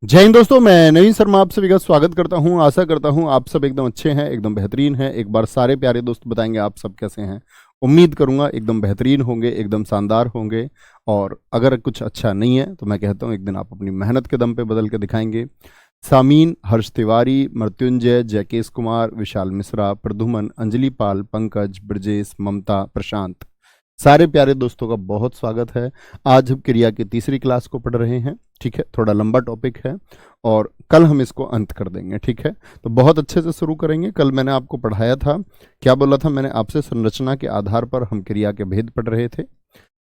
जय हिंद दोस्तों, मैं नवीन शर्मा आप सभी का स्वागत करता हूं। आशा करता हूं आप सब एकदम अच्छे हैं, एकदम बेहतरीन हैं। एक बार सारे प्यारे दोस्त बताएंगे आप सब कैसे हैं। उम्मीद करूंगा एकदम बेहतरीन होंगे, एकदम शानदार होंगे। और अगर कुछ अच्छा नहीं है तो मैं कहता हूं एक दिन आप अपनी मेहनत के दम पे बदल के दिखाएंगे। सामीन, हर्ष तिवारी, मृत्युंजय, जयकेश कुमार, विशाल मिश्रा, प्रद्युमन, अंजलि पाल, पंकज, ब्रजेश, ममता, प्रशांत, सारे प्यारे दोस्तों का बहुत स्वागत है। आज हम क्रिया की तीसरी क्लास को पढ़ रहे हैं। ठीक है, थोड़ा लंबा टॉपिक है और कल हम इसको अंत कर देंगे। ठीक है, तो बहुत अच्छे से शुरू करेंगे। कल मैंने आपको पढ़ाया था, क्या बोला था मैंने आपसे, संरचना के आधार पर हम क्रिया के भेद पढ़ रहे थे,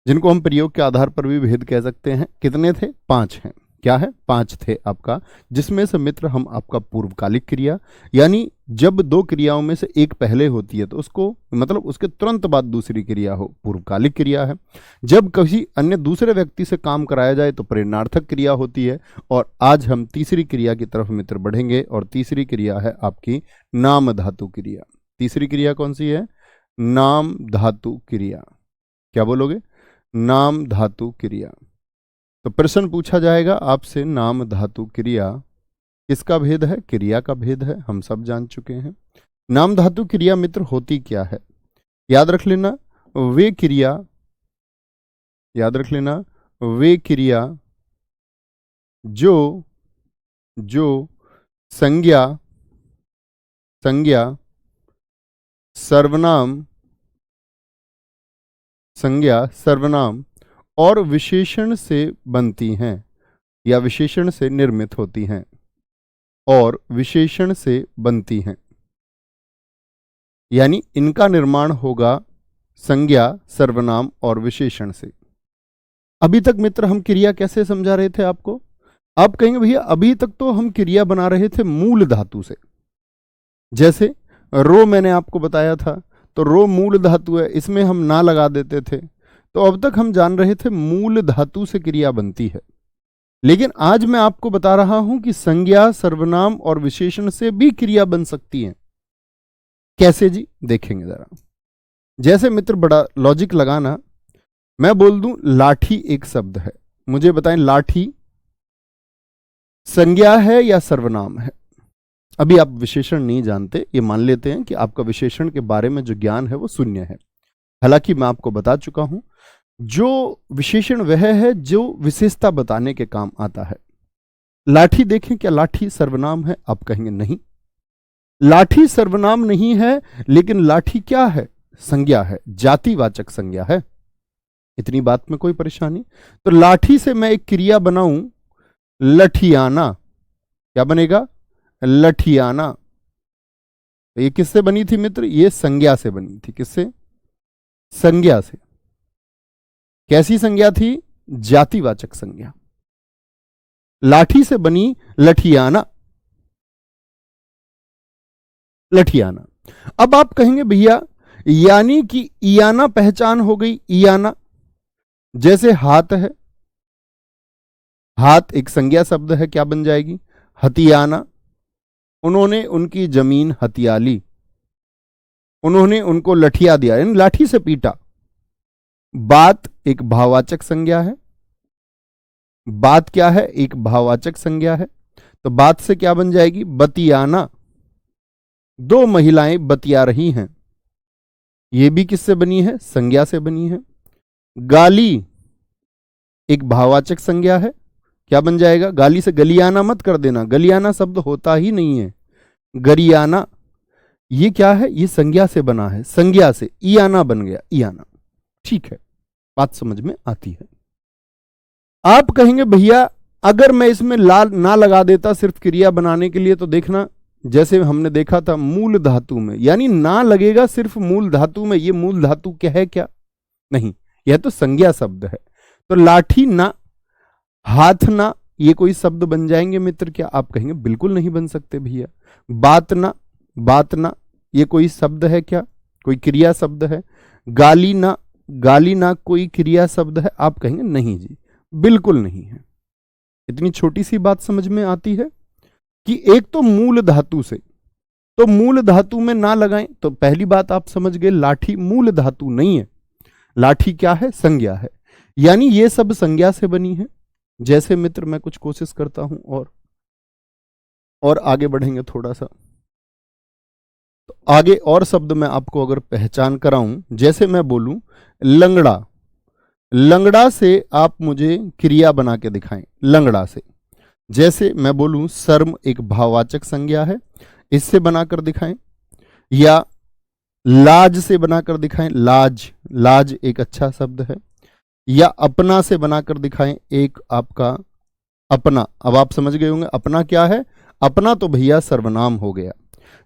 जिनको हम प्रयोग के आधार पर भी भेद कह सकते हैं। कितने थे? 5 हैं। क्या है? 5 थे आपका, जिसमें से मित्र हम आपका पूर्वकालिक क्रिया, यानी जब दो क्रियाओं में से एक पहले होती है तो उसको मतलब उसके तुरंत बाद दूसरी क्रिया हो, पूर्वकालिक क्रिया है। जब किसी अन्य दूसरे व्यक्ति से काम कराया जाए तो प्रेरणार्थक क्रिया होती है। और आज हम तीसरी क्रिया की तरफ मित्र बढ़ेंगे और तीसरी क्रिया है आपकी नाम धातु क्रिया। तीसरी क्रिया कौन सी है? नाम धातु क्रिया। क्या बोलोगे? नाम धातु क्रिया। तो प्रश्न पूछा जाएगा आपसे, नाम धातु क्रिया किसका भेद है? क्रिया का भेद है, हम सब जान चुके हैं। नाम धातु क्रिया मित्र होती क्या है? याद रख लेना, वे क्रिया, याद रख लेना, वे क्रिया जो जो संज्ञा संज्ञा सर्वनाम संज्ञा सर्वनाम और विशेषण से बनती हैं या विशेषण से निर्मित होती हैं और विशेषण से बनती हैं, यानी इनका निर्माण होगा संज्ञा, सर्वनाम और विशेषण से। अभी तक मित्र हम क्रिया कैसे समझा रहे थे आपको? आप कहेंगे भैया अभी तक तो हम क्रिया बना रहे थे मूल धातु से। जैसे रो मैंने आपको बताया था, तो रो मूल धातु है, इसमें हम ना लगा देते थे। तो अब तक हम जान रहे थे मूल धातु से क्रिया बनती है। लेकिन आज मैं आपको बता रहा हूं कि संज्ञा, सर्वनाम और विशेषण से भी क्रिया बन सकती है। कैसे जी? देखेंगे जरा। जैसे मित्र बड़ा लॉजिक लगाना, मैं बोल दूं लाठी एक शब्द है, मुझे बताएं लाठी संज्ञा है या सर्वनाम है? अभी आप विशेषण नहीं जानते, ये मान लेते हैं कि आपका विशेषण के बारे में जो ज्ञान है वो शून्य है। हालांकि मैं आपको बता चुका हूं, जो विशेषण वह है जो विशेषता बताने के काम आता है। लाठी देखें, क्या लाठी सर्वनाम है? आप कहेंगे नहीं, लाठी सर्वनाम नहीं है, लेकिन लाठी क्या है? संज्ञा है, जातिवाचक संज्ञा है। इतनी बात में कोई परेशानी? तो लाठी से मैं एक क्रिया बनाऊं लठियाना, क्या बनेगा? लठियाना। तो ये किससे बनी थी मित्र? ये संज्ञा से बनी थी। किससे? संज्ञा से। कैसी संज्ञा थी? जातिवाचक संज्ञा। लाठी से बनी लठियाना, लठियाना। अब आप कहेंगे भैया यानी कि इयाना पहचान हो गई, इयाना। जैसे हाथ है, हाथ एक संज्ञा शब्द है, क्या बन जाएगी? हथियाना। उन्होंने उनकी जमीन हथिया ली, उन्होंने उनको लठिया दिया, यानी लाठी से पीटा। बात एक भाववाचक संज्ञा है। बात क्या है? एक भाववाचक संज्ञा है। तो बात से क्या बन जाएगी? बतियाना। दो महिलाएं बतिया रही हैं, यह भी किससे बनी है? संज्ञा से बनी है। गाली एक भाववाचक संज्ञा है, क्या बन जाएगा? गाली से गलियाना मत कर देना, गलियाना शब्द होता ही नहीं है, गरियाना। ये क्या है? ये संज्ञा से बना है, संज्ञा से इयाना बन गया, इयाना। ठीक है, बात समझ में आती है। आप कहेंगे भैया अगर मैं इसमें लाल ना लगा देता सिर्फ क्रिया बनाने के लिए, तो देखना जैसे हमने देखा था मूल धातु में, यानी ना लगेगा सिर्फ मूल धातु में। ये मूल धातु क्या है? क्या नहीं, यह तो संज्ञा शब्द है। तो लाठी ना, हाथ ना, ये कोई शब्द बन जाएंगे मित्र? क्या आप कहेंगे बिल्कुल नहीं बन सकते भैया। बात ना, बात ना, ये कोई शब्द है क्या? कोई क्रिया शब्द है? गाली ना, गाली ना कोई क्रिया शब्द है? आप कहेंगे नहीं जी, बिल्कुल नहीं है। इतनी छोटी सी बात समझ में आती है कि एक तो मूल धातु से, तो मूल धातु में ना लगाएं तो पहली बात आप समझ गए, लाठी मूल धातु नहीं है। लाठी क्या है? संज्ञा है, यानी ये सब संज्ञा से बनी है। जैसे मित्र मैं कुछ कोशिश करता हूं और आगे बढ़ेंगे थोड़ा सा। तो आगे और शब्द मैं आपको अगर पहचान कराऊं, जैसे मैं बोलूं लंगड़ा, लंगड़ा से आप मुझे क्रिया बना के दिखाएं, लंगड़ा से। जैसे मैं बोलूं शर्म एक भाववाचक संज्ञा है, इससे बनाकर दिखाएं, या लाज से बनाकर दिखाएं, लाज, लाज एक अच्छा शब्द है, या अपना से बनाकर दिखाएं, एक आपका अपना। अब आप समझ गए होंगे अपना क्या है, अपना तो भैया सर्वनाम हो गया।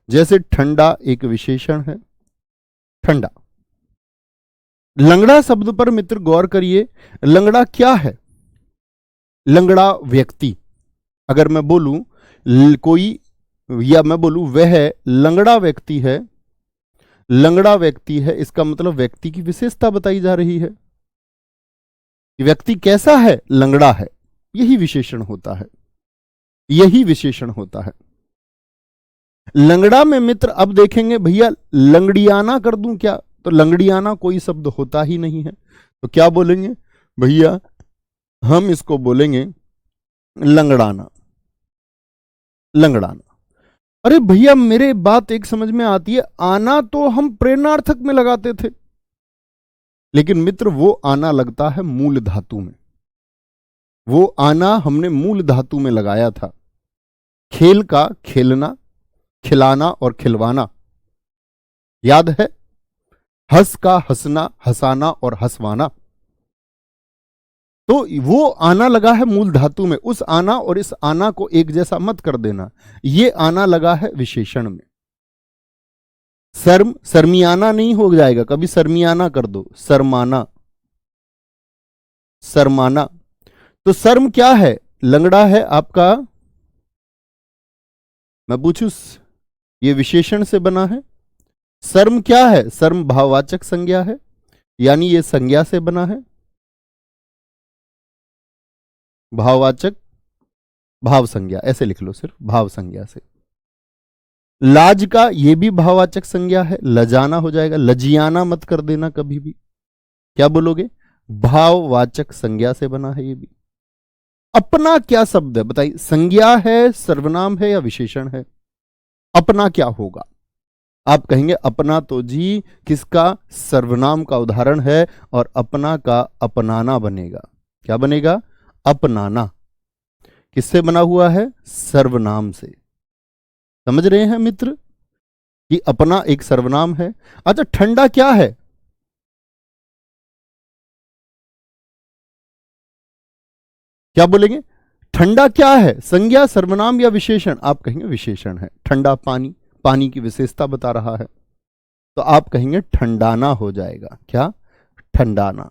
जैसे ठंडा एक विशेषण है, ठंडा। लंगड़ा शब्द पर मित्र गौर करिए, लंगड़ा क्या है? लंगड़ा व्यक्ति। अगर मैं बोलूं कोई, या मैं बोलूं वह लंगड़ा व्यक्ति है, लंगड़ा व्यक्ति है, इसका मतलब व्यक्ति की विशेषता बताई जा रही है। व्यक्ति कैसा है? लंगड़ा है। यही विशेषण होता है, यही विशेषण होता है। लंगड़ा में मित्र अब देखेंगे भैया लंगड़ियाना कर दूं क्या? तो लंगड़ियाना कोई शब्द होता ही नहीं है, तो क्या बोलेंगे भैया? हम इसको बोलेंगे लंगड़ाना, लंगड़ाना। अरे भैया मेरे बात एक समझ में आती है, आना तो हम प्रेरणार्थक में लगाते थे, लेकिन मित्र वो आना लगता है मूल धातु में। वो आना हमने मूल धातु में लगाया था। खेल का खेलना, खिलाना और खिलवाना, याद है? हंस का हंसना, हंसाना और हंसवाना, तो वो आना लगा है मूल धातु में। उस आना और इस आना को एक जैसा मत कर देना, ये आना लगा है विशेषण में। शर्म, शर्मियाना नहीं हो जाएगा, कभी शर्मियाना कर दो, शर्माना, शर्माना। तो शर्म क्या है? लंगड़ा है आपका, मैं पूछूं, ये विशेषण से बना है। शर्म क्या है? शर्म भाववाचक संज्ञा है, यानी ये संज्ञा से बना है, भाववाचक, भाव संज्ञा, ऐसे लिख लो सिर्फ, भाव संज्ञा से। लाज का ये भी भाववाचक संज्ञा है, लजाना हो जाएगा, लजियाना मत कर देना कभी भी। क्या बोलोगे? भाववाचक संज्ञा से बना है ये भी। अपना क्या शब्द है बताइए? संज्ञा है, सर्वनाम है या विशेषण है? अपना क्या होगा? आप कहेंगे अपना तो जी किसका? सर्वनाम का उदाहरण है, और अपना का अपनाना बनेगा। क्या बनेगा? अपनाना। किससे बना हुआ है? सर्वनाम से। समझ रहे हैं मित्र कि अपना एक सर्वनाम है। अच्छा, ठंडा क्या है? क्या बोलेंगे? ठंडा क्या है? संज्ञा, सर्वनाम या विशेषण? आप कहेंगे विशेषण है। ठंडा पानी, पानी की विशेषता बता रहा है, तो आप कहेंगे ठंडाना हो जाएगा। क्या? ठंडाना।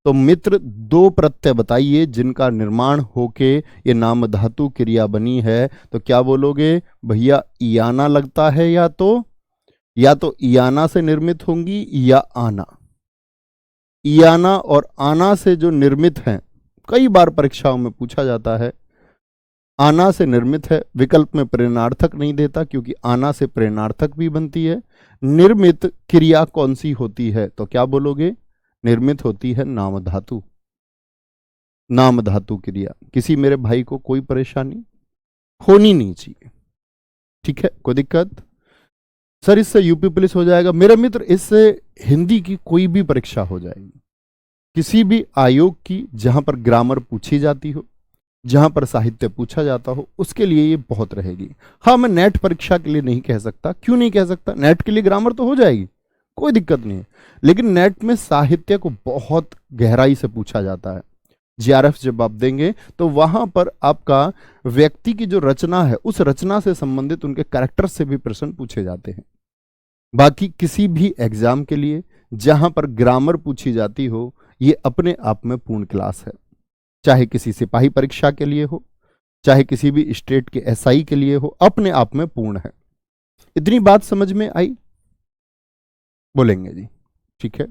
तो मित्र दो प्रत्यय बताइए जिनका निर्माण होके ये नाम धातु क्रिया बनी है, तो क्या बोलोगे भैया? इयाना लगता है, या तो इयाना से निर्मित होंगी, या आना। इयाना और आना से जो निर्मित हैं, कई बार परीक्षाओं में पूछा जाता है। आना से निर्मित है, विकल्प में प्रेरणार्थक नहीं देता, क्योंकि आना से प्रेरणार्थक भी बनती है। निर्मित क्रिया कौन सी होती है? तो क्या बोलोगे? निर्मित होती है नाम धातु, नाम धातु क्रिया। किसी मेरे भाई को कोई परेशानी होनी नहीं चाहिए, ठीक है? कोई दिक्कत? सर इससे यूपी पुलिस हो जाएगा। मेरे मित्र इससे हिंदी की कोई भी परीक्षा हो जाएगी, किसी भी आयोग की, जहां पर ग्रामर पूछी जाती हो, जहां पर साहित्य पूछा जाता हो, उसके लिए ये बहुत रहेगी। हाँ, मैं नेट परीक्षा के लिए नहीं कह सकता। क्यों नहीं कह सकता? नेट के लिए ग्रामर तो हो जाएगी, कोई दिक्कत नहीं है, लेकिन नेट में साहित्य को बहुत गहराई से पूछा जाता है। जीआरएफ जब आप देंगे तो वहां पर आपका व्यक्ति की जो रचना है, उस रचना से संबंधित उनके कैरेक्टर से भी प्रश्न पूछे जाते हैं। बाकी किसी भी एग्जाम के लिए जहां पर ग्रामर पूछी जाती हो, ये अपने आप में पूर्ण क्लास है। चाहे किसी सिपाही परीक्षा के लिए हो, चाहे किसी भी स्टेट के एसआई के लिए हो, अपने आप में पूर्ण है। इतनी बात समझ में आई? बोलेंगे जी, ठीक है?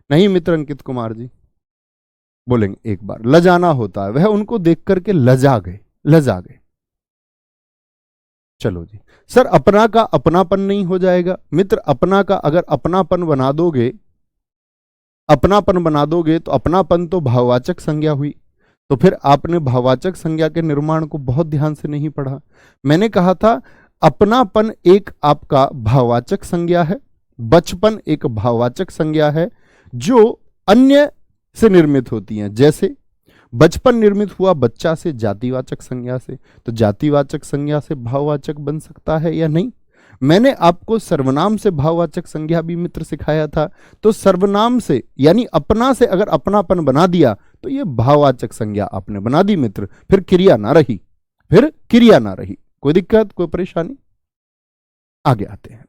नहीं मित्र अंकित कुमार जी? बोलेंगे एक बार। लजाना होता है, वह उनको देख करके लजा गए, लजा गए। चलो जी। सर अपना का अपनापन नहीं हो जाएगा? मित्र अपना का अगर अपनापन बना दोगे, अपनापन बना दोगे, तो अपनापन तो भाववाचक संज्ञा हुई, तो फिर आपने भाववाचक संज्ञा के निर्माण को बहुत ध्यान से नहीं पढ़ा। मैंने कहा था अपनापन एक आपका भाववाचक संज्ञा है, बचपन एक भाववाचक संज्ञा है जो अन्य से निर्मित होती हैं। जैसे बचपन निर्मित हुआ बच्चा से, जातिवाचक संज्ञा से, तो जातिवाचक संज्ञा से भाववाचक बन सकता है या नहीं। मैंने आपको सर्वनाम से भाववाचक संज्ञा भी मित्र सिखाया था, तो सर्वनाम से यानी अपना से अगर अपनापन बना दिया तो ये भाववाचक संज्ञा आपने बना दी मित्र, फिर क्रिया ना रही, फिर क्रिया ना रही। कोई दिक्कत, कोई परेशानी? आगे आते हैं।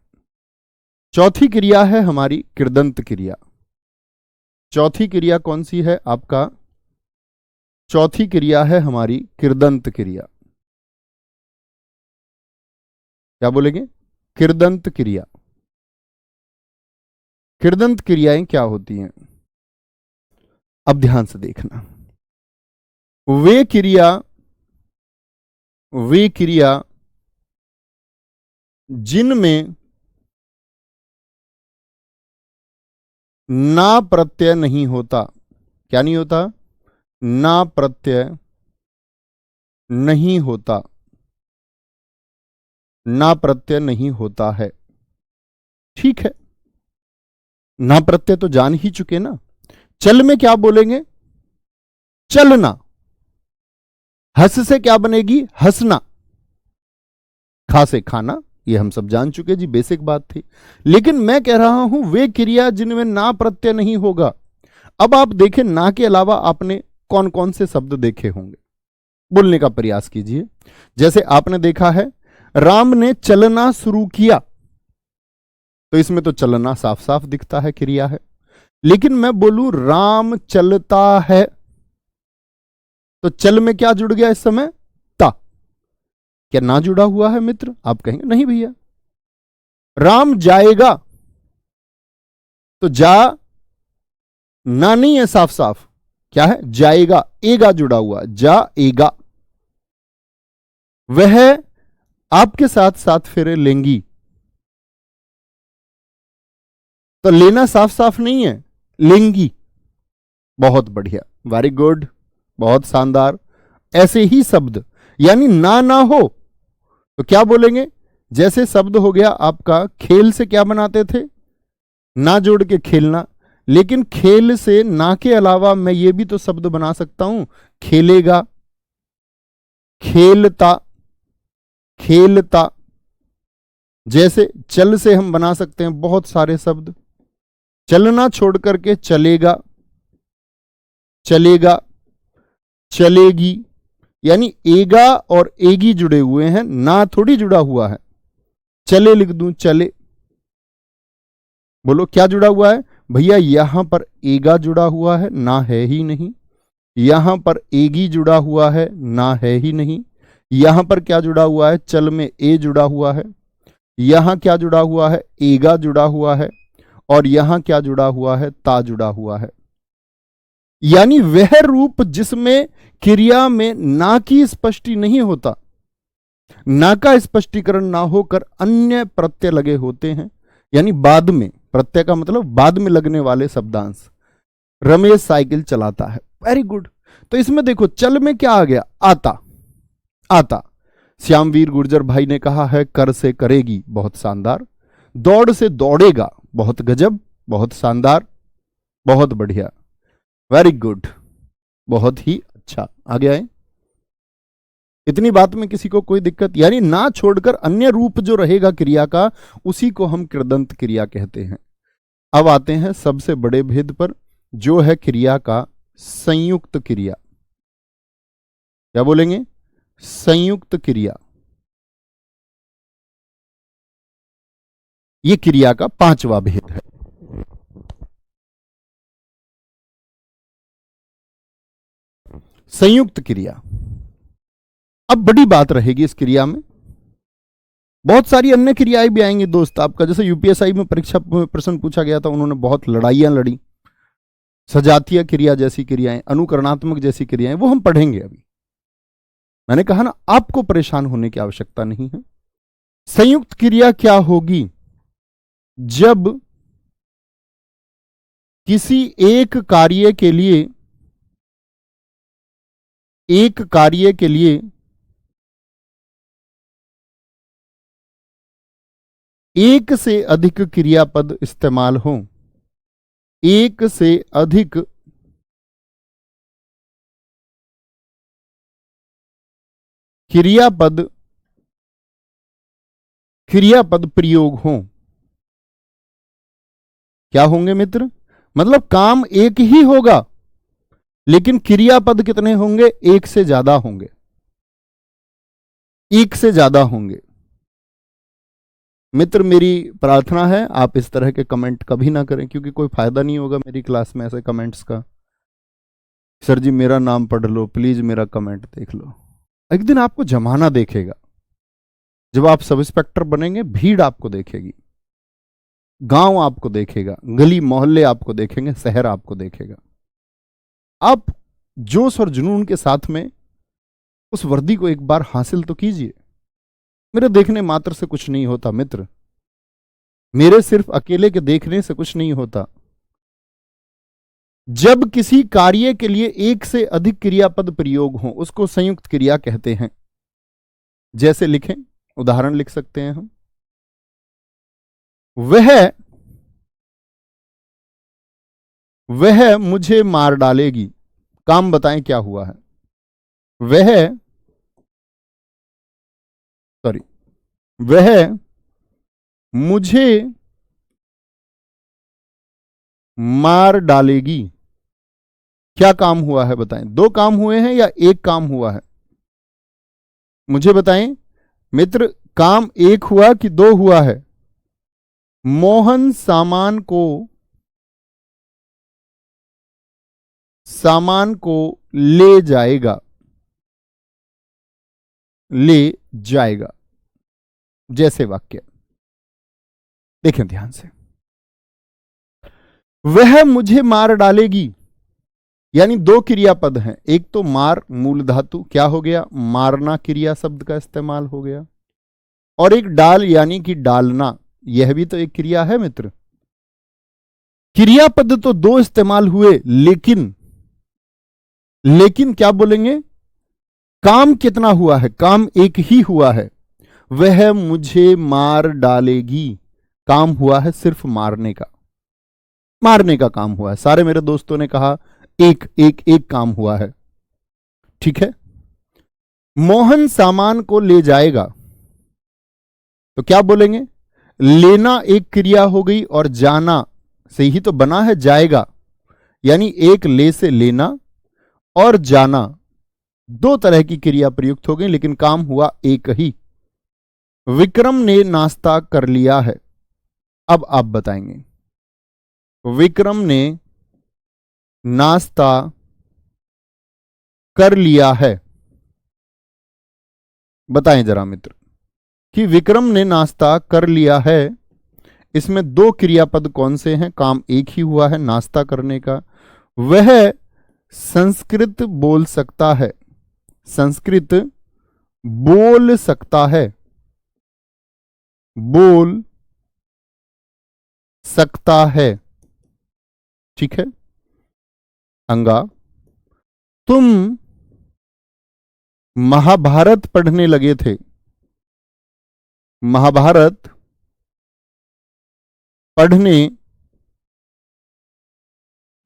चौथी क्रिया है हमारी कृदंत क्रिया। चौथी क्रिया कौन सी है आपका? चौथी क्रिया है हमारी कृदंत क्रिया। क्या बोलेंगे? कृदंत क्रिया। कृदंत क्रियाएं क्या होती हैं? अब ध्यान से देखना। वे क्रिया जिनमें ना प्रत्यय नहीं होता। क्या नहीं होता? ना प्रत्यय नहीं होता, ना प्रत्यय नहीं होता है। ठीक है, ना प्रत्यय तो जान ही चुके ना। चल में क्या बोलेंगे? चलना। हंस से क्या बनेगी? हंसना। खा से खाना, ये हम सब जान चुके जी, बेसिक बात थी। लेकिन मैं कह रहा हूं वे क्रिया जिनमें ना प्रत्यय नहीं होगा। अब आप देखें, ना के अलावा आपने कौन कौन से शब्द देखे होंगे, बोलने का प्रयास कीजिए। जैसे आपने देखा है राम ने चलना शुरू किया, तो इसमें तो चलना साफ साफ दिखता है, क्रिया है। लेकिन मैं बोलूं राम चलता है, तो चल में क्या जुड़ गया इस समय? ता। क्या ना जुड़ा हुआ है मित्र? आप कहेंगे नहीं भैया। राम जाएगा, तो जा ना नहीं है, साफ साफ क्या है? जाएगा। एगा जुड़ा हुआ, जाएगा। वह आपके साथ साथ फेरे लेंगी, तो लेना साफ साफ नहीं है, लेंगी। बहुत बढ़िया, वेरी गुड, बहुत शानदार। ऐसे ही शब्द यानी ना हो तो क्या बोलेंगे? जैसे शब्द हो गया आपका खेल से, क्या बनाते थे? ना जोड़ के खेलना। लेकिन खेल से ना के अलावा मैं ये भी तो शब्द बना सकता हूं, खेलेगा, खेलता, खेलता। जैसे चल से हम बना सकते हैं बहुत सारे शब्द। चलना छोड़ करके चलेगा, चलेगा, चलेगी। यानी एगा और एगी जुड़े हुए हैं, ना थोड़ी जुड़ा हुआ है। चले लिख दूं, चले। बोलो क्या जुड़ा हुआ है भैया? यहां पर एगा जुड़ा हुआ है, ना है ही नहीं। यहां पर एगी जुड़ा हुआ है, ना है ही नहीं। यहां पर क्या जुड़ा हुआ है? चल में ए जुड़ा हुआ है। यहां क्या जुड़ा हुआ है? एगा जुड़ा हुआ है। और यहां क्या जुड़ा हुआ है? ता जुड़ा हुआ है। यानी वह रूप जिसमें क्रिया में ना की स्पष्टि नहीं होता, ना का स्पष्टीकरण ना होकर अन्य प्रत्यय लगे होते हैं, यानी बाद में, प्रत्यय का मतलब बाद में लगने वाले शब्दांश। रमेश साइकिल चलाता है, वेरी गुड। तो इसमें देखो चल में क्या आ गया? आता, आता। श्यामवीर गुर्जर भाई ने कहा है कर से करेगी, बहुत शानदार। दौड़ से दौड़ेगा, बहुत गजब, बहुत शानदार, बहुत बढ़िया, वेरी गुड, बहुत ही अच्छा। आगे आए। इतनी बात में किसी को कोई दिक्कत? यानी ना छोड़कर अन्य रूप जो रहेगा क्रिया का, उसी को हम कृदंत क्रिया कहते हैं। अब आते हैं सबसे बड़े भेद पर, जो है क्रिया का संयुक्त क्रिया। क्या बोलेंगे? संयुक्त क्रिया। यह क्रिया का पांचवा भेद है। संयुक्त क्रिया। अब बड़ी बात रहेगी इस क्रिया में, बहुत सारी अन्य क्रियाएं भी आएंगी दोस्त आपका। जैसे यूपीएसआई में परीक्षा में प्रश्न पूछा गया था, उन्होंने बहुत लड़ाइयां लड़ी। सजातीय क्रिया जैसी क्रियाएं, अनुकरणात्मक जैसी क्रियाएं, वो हम पढ़ेंगे अभी। मैंने कहा ना, आपको परेशान होने की आवश्यकता नहीं है। संयुक्त क्रिया क्या होगी? जब किसी एक कार्य के लिए एक कार्य के लिए एक से अधिक क्रियापद इस्तेमाल हो, एक से अधिक क्रियापद प्रयोग हो। क्या होंगे मित्र? मतलब काम एक ही होगा लेकिन क्रियापद कितने होंगे? एक से ज्यादा होंगे, एक से ज्यादा होंगे। मित्र मेरी प्रार्थना है आप इस तरह के कमेंट कभी ना करें, क्योंकि कोई फायदा नहीं होगा मेरी क्लास में ऐसे कमेंट्स का। सर जी मेरा नाम पढ़ लो, प्लीज मेरा कमेंट देख लो। एक दिन आपको जमाना देखेगा, जब आप सब इंस्पेक्टर बनेंगे भीड़ आपको देखेगी, गांव आपको देखेगा, गली मोहल्ले आपको देखेंगे, शहर आपको देखेगा। आप जोश और जुनून के साथ में उस वर्दी को एक बार हासिल तो कीजिए। मेरे देखने मात्र से कुछ नहीं होता मित्र, मेरे सिर्फ अकेले के देखने से कुछ नहीं होता। जब किसी कार्य के लिए एक से अधिक क्रियापद प्रयोग हो उसको संयुक्त क्रिया कहते हैं। जैसे लिखें, उदाहरण लिख सकते हैं हम, वह मुझे मार डालेगी। काम बताएं क्या हुआ है? वह मुझे मार डालेगी। क्या काम हुआ है बताएं? दो काम हुए हैं या एक काम हुआ है? मुझे बताएं मित्र, काम एक हुआ कि दो हुआ है? मोहन सामान को ले जाएगा, ले जाएगा। जैसे वाक्य देखें ध्यान से, वह मुझे मार डालेगी, यानी दो क्रियापद हैं। एक तो मार मूल धातु, क्या हो गया? मारना क्रिया शब्द का इस्तेमाल हो गया। और एक डाल यानी कि डालना, यह भी तो एक क्रिया है मित्र। क्रियापद तो दो इस्तेमाल हुए, लेकिन क्या बोलेंगे? काम कितना हुआ है? काम एक ही हुआ है। वह मुझे मार डालेगी, काम हुआ है सिर्फ मारने का, मारने का काम हुआ है। सारे मेरे दोस्तों ने कहा एक एक एक काम हुआ है, ठीक है। मोहन सामान को ले जाएगा, तो क्या बोलेंगे? लेना एक क्रिया हो गई और जाना से ही तो बना है जाएगा, यानी एक ले से लेना और जाना दो तरह की क्रिया प्रयुक्त हो गई, लेकिन काम हुआ एक ही। विक्रम ने नाश्ता कर लिया है। अब आप बताएंगे, विक्रम ने नाश्ता कर लिया है। बताएं जरा मित्र कि विक्रम ने नाश्ता कर लिया है, इसमें दो क्रियापद कौन से हैं? काम एक ही हुआ है नाश्ता करने का। वह संस्कृत बोल सकता है, संस्कृत बोल सकता है, बोल सकता है, ठीक है। अंगा, तुम महाभारत पढ़ने लगे थे, महाभारत पढ़ने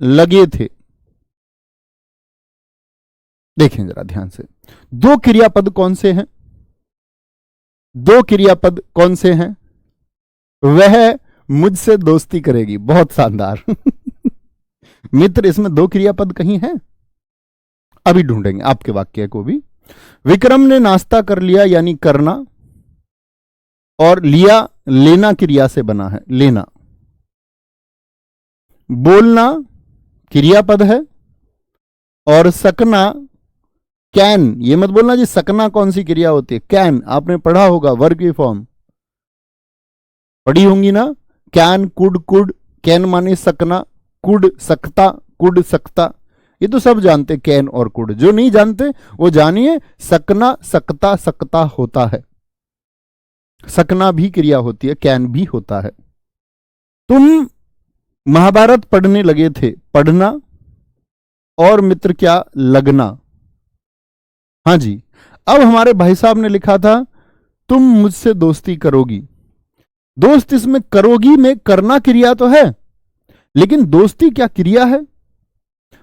लगे थे। देखें जरा ध्यान से, दो क्रियापद कौन से हैं? दो क्रियापद कौन से हैं? वह मुझसे दोस्ती करेगी, बहुत शानदार। मित्र इसमें दो क्रियापद कहीं हैं? अभी ढूंढेंगे आपके वाक्य को भी। विक्रम ने नाश्ता कर लिया यानी करना, और लिया लेना क्रिया से बना है, लेना। बोलना क्रियापद है, और सकना कैन, ये मत बोलना जी सकना कौन सी क्रिया होती है। कैन आपने पढ़ा होगा, वर्ग की फॉर्म पढ़ी होंगी ना। कैन, कुड, कुड, कैन माने सकना, कुड सकता, कुड सकता, ये तो सब जानते कैन और कुड। जो नहीं जानते वो जानिए, सकना सकता सकता होता है, सकना भी क्रिया होती है, कैन भी होता है। तुम महाभारत पढ़ने लगे थे, पढ़ना और मित्र क्या? लगना। हाँ जी। अब हमारे भाई साहब ने लिखा था तुम मुझसे दोस्ती करोगी। दोस्त इसमें करोगी में करना क्रिया तो है, लेकिन दोस्ती क्या क्रिया है?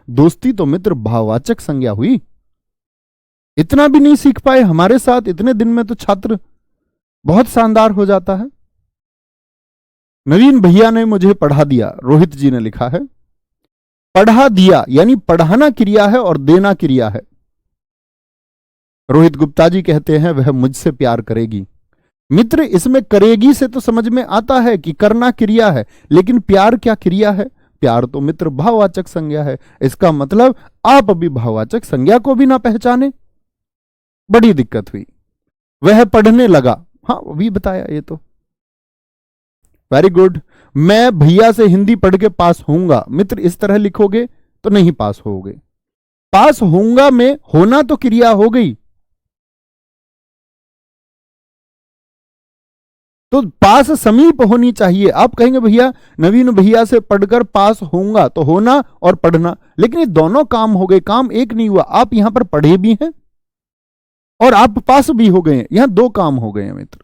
दोस्ती तो मित्र भाववाचक संज्ञा हुई। इतना भी नहीं सीख पाए हमारे साथ इतने दिन में तो छात्र बहुत शानदार हो जाता है। नवीन भैया ने मुझे पढ़ा दिया, रोहित जी ने लिखा है। पढ़ा दिया यानी पढ़ाना क्रिया है और देना क्रिया है। रोहित गुप्ता जी कहते हैं वह मुझसे प्यार करेगी। मित्र इसमें करेगी से तो समझ में आता है कि करना क्रिया है, लेकिन प्यार क्या क्रिया है? प्यार तो मित्र भाववाचक संज्ञा है। इसका मतलब आप अभी भाववाचक संज्ञा को भी ना पहचाने, बड़ी दिक्कत हुई। वह पढ़ने लगा, हाँ अभी बताया ये तो। Very good. मैं भैया से हिंदी पढ़ के पास होऊंगा। मित्र इस तरह लिखोगे तो नहीं पास होगे। पास होऊंगा में होना तो क्रिया हो गई, तो पास समीप होनी चाहिए। आप कहेंगे भैया नवीन भैया से पढ़कर पास होऊंगा, तो होना और पढ़ना, लेकिन ये दोनों काम हो गए, काम एक नहीं हुआ। आप यहां पर पढ़े भी हैं और आप पास भी हो गए हैं। यहां दो काम हो गए हैं मित्र,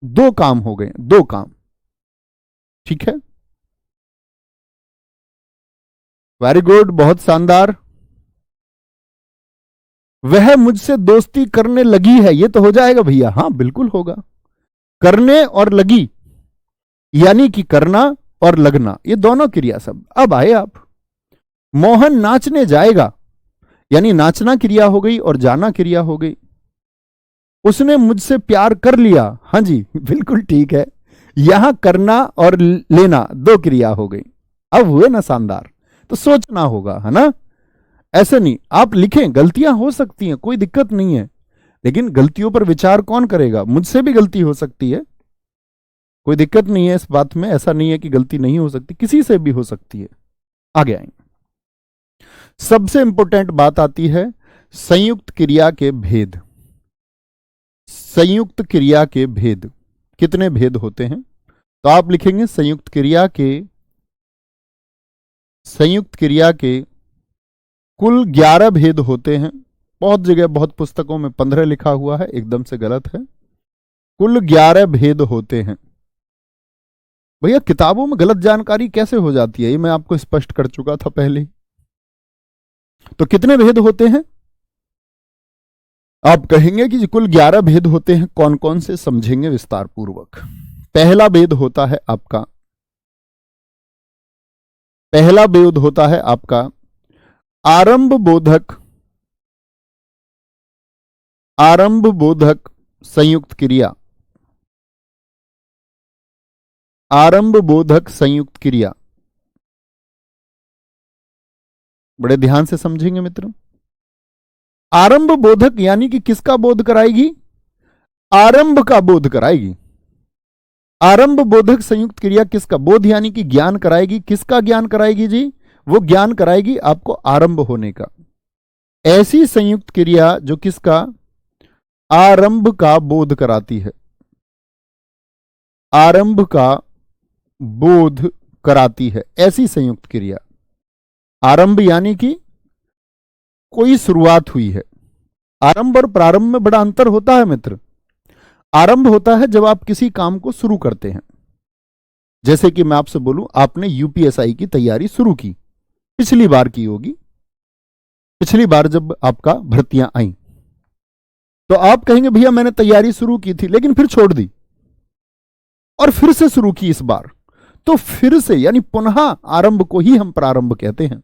दो काम हो गए, दो काम। ठीक है, वेरी गुड, बहुत शानदार। वह मुझसे दोस्ती करने लगी है, ये तो हो जाएगा भैया। हाँ बिल्कुल होगा। करने और लगी यानी कि करना और लगना, ये दोनों क्रिया शब्द। अब आए आप, मोहन नाचने जाएगा यानी नाचना क्रिया हो गई और जाना क्रिया हो गई। उसने मुझसे प्यार कर लिया, हाँ जी बिल्कुल ठीक है। यहां करना और लेना दो क्रिया हो गई। अब हुए ना शानदार। तो सोचना होगा, है ना? ऐसे नहीं आप लिखें, गलतियां हो सकती हैं, कोई दिक्कत नहीं है, लेकिन गलतियों पर विचार कौन करेगा? मुझसे भी गलती हो सकती है, कोई दिक्कत नहीं है इस बात में। ऐसा नहीं है कि गलती नहीं हो सकती, किसी से भी हो सकती है। आगे आएंगे। सबसे इंपॉर्टेंट बात आती है संयुक्त क्रिया के भेद। संयुक्त क्रिया के भेद, कितने भेद होते हैं? तो आप लिखेंगे संयुक्त क्रिया के कुल 11 भेद होते हैं। बहुत जगह बहुत पुस्तकों में 15 लिखा हुआ है, एकदम से गलत है। कुल 11 भेद होते हैं। भैया किताबों में गलत जानकारी कैसे हो जाती है, ये मैं आपको स्पष्ट कर चुका था पहले। तो कितने भेद होते हैं? आप कहेंगे कि कुल 11 भेद होते हैं। कौन कौन से, समझेंगे विस्तार पूर्वक। पहला भेद होता है आपका आरंभ बोधक संयुक्त क्रिया। आरंभ बोधक संयुक्त क्रिया, बड़े ध्यान से समझेंगे मित्रों। आरंभ बोधक यानी कि किसका बोध कराएगी? आरंभ का बोध कराएगी। आरंभ बोधक संयुक्त क्रिया किसका बोध यानी कि ज्ञान कराएगी? किसका ज्ञान कराएगी जी? वो ज्ञान कराएगी आपको आरंभ होने का। ऐसी संयुक्त क्रिया जो किसका? आरंभ का बोध कराती है। आरंभ का बोध कराती है ऐसी संयुक्त क्रिया। आरंभ यानी कि कोई शुरुआत हुई है। आरंभ और प्रारंभ में बड़ा अंतर होता है मित्र। आरंभ होता है जब आप किसी काम को शुरू करते हैं। जैसे कि मैं आपसे बोलूं, आपने यूपीएसआई की तैयारी शुरू की, पिछली बार की होगी, पिछली बार जब आपका भर्तियां आई, तो आप कहेंगे भैया मैंने तैयारी शुरू की थी लेकिन फिर छोड़ दी और फिर से शुरू की इस बार। तो फिर से यानी पुनः आरंभ को ही हम प्रारंभ कहते हैं,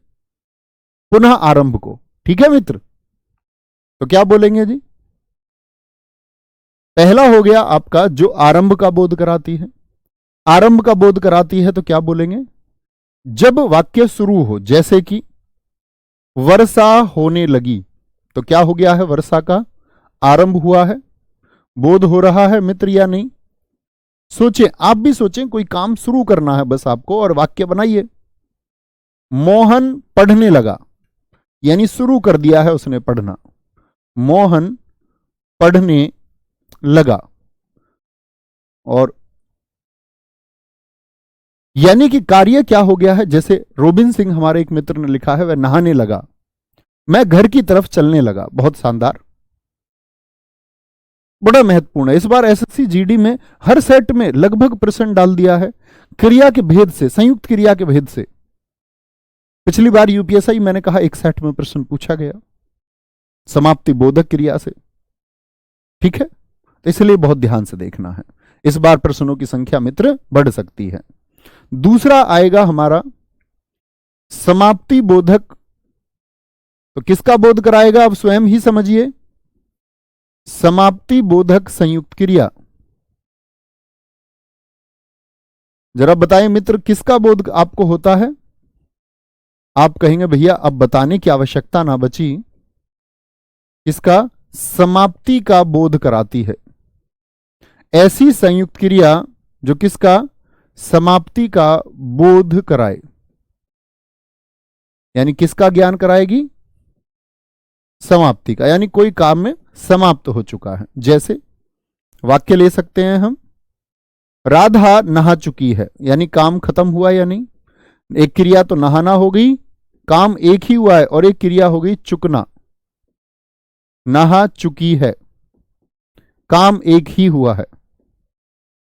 पुनः आरंभ को। ठीक है मित्र? तो क्या बोलेंगे जी? पहला हो गया आपका जो आरंभ का बोध कराती है। आरंभ का बोध कराती है तो क्या बोलेंगे? जब वाक्य शुरू हो, जैसे कि वर्षा होने लगी, तो क्या हो गया है? वर्षा का आरंभ हुआ है। बोध हो रहा है मित्र या नहीं? सोचें, आप भी सोचें, कोई काम शुरू करना है बस आपको और वाक्य बनाइए। मोहन पढ़ने लगा यानी शुरू कर दिया है उसने पढ़ना। मोहन पढ़ने लगा, और यानी कि कार्य क्या हो गया है? जैसे रोबिन सिंह हमारे एक मित्र ने लिखा है, वह नहाने लगा। मैं घर की तरफ चलने लगा। बहुत शानदार। बड़ा महत्वपूर्ण है। इस बार एसएससी जीडी में हर सेट में लगभग प्रश्न डाल दिया है क्रिया के भेद से, संयुक्त क्रिया के भेद से। पिछली बार यूपीएसआई मैंने कहा एक सेट में प्रश्न पूछा गया समाप्ति बोधक क्रिया से, ठीक है, तो इसलिए बहुत ध्यान से देखना है। इस बार प्रश्नों की संख्या मित्र बढ़ सकती है। दूसरा आएगा हमारा समाप्ति बोधक, तो किसका बोध कराएगा आप स्वयं ही समझिए, समाप्ति बोधक संयुक्त क्रिया। जरा बताएं मित्र किसका बोध आपको होता है। आप कहेंगे भैया अब बताने की आवश्यकता ना बची, इसका समाप्ति का बोध कराती है। ऐसी संयुक्त क्रिया जो किसका, समाप्ति का बोध कराए, यानी किसका ज्ञान कराएगी, समाप्ति का, यानी कोई काम में समाप्त हो चुका है। जैसे वाक्य ले सकते हैं हम, राधा नहा चुकी है, यानी काम खत्म हुआ या नहीं। एक क्रिया तो नहाना हो गई, काम एक ही हुआ है, और एक क्रिया हो गई चुकना, नहा चुकी है, काम एक ही हुआ है,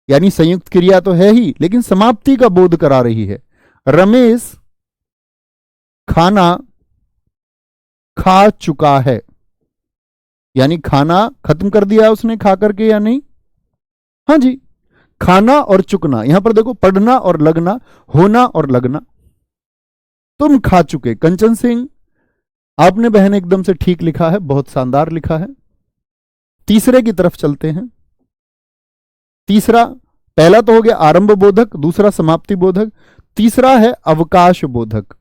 यानी संयुक्त क्रिया तो है ही लेकिन समाप्ति का बोध करा रही है। रमेश खाना खा चुका है, यानी खाना खत्म कर दिया उसने खा करके या नहीं। हां जी, खाना और चुकना, यहां पर देखो पढ़ना और लगना, होना और लगना। तुम खा चुके। कंचन सिंह आपने बहन एकदम से ठीक लिखा है, बहुत शानदार लिखा है। तीसरे की तरफ चलते हैं। तीसरा, पहला तो हो गया आरंभ बोधक, दूसरा समाप्ति बोधक, तीसरा है अवकाश बोधक।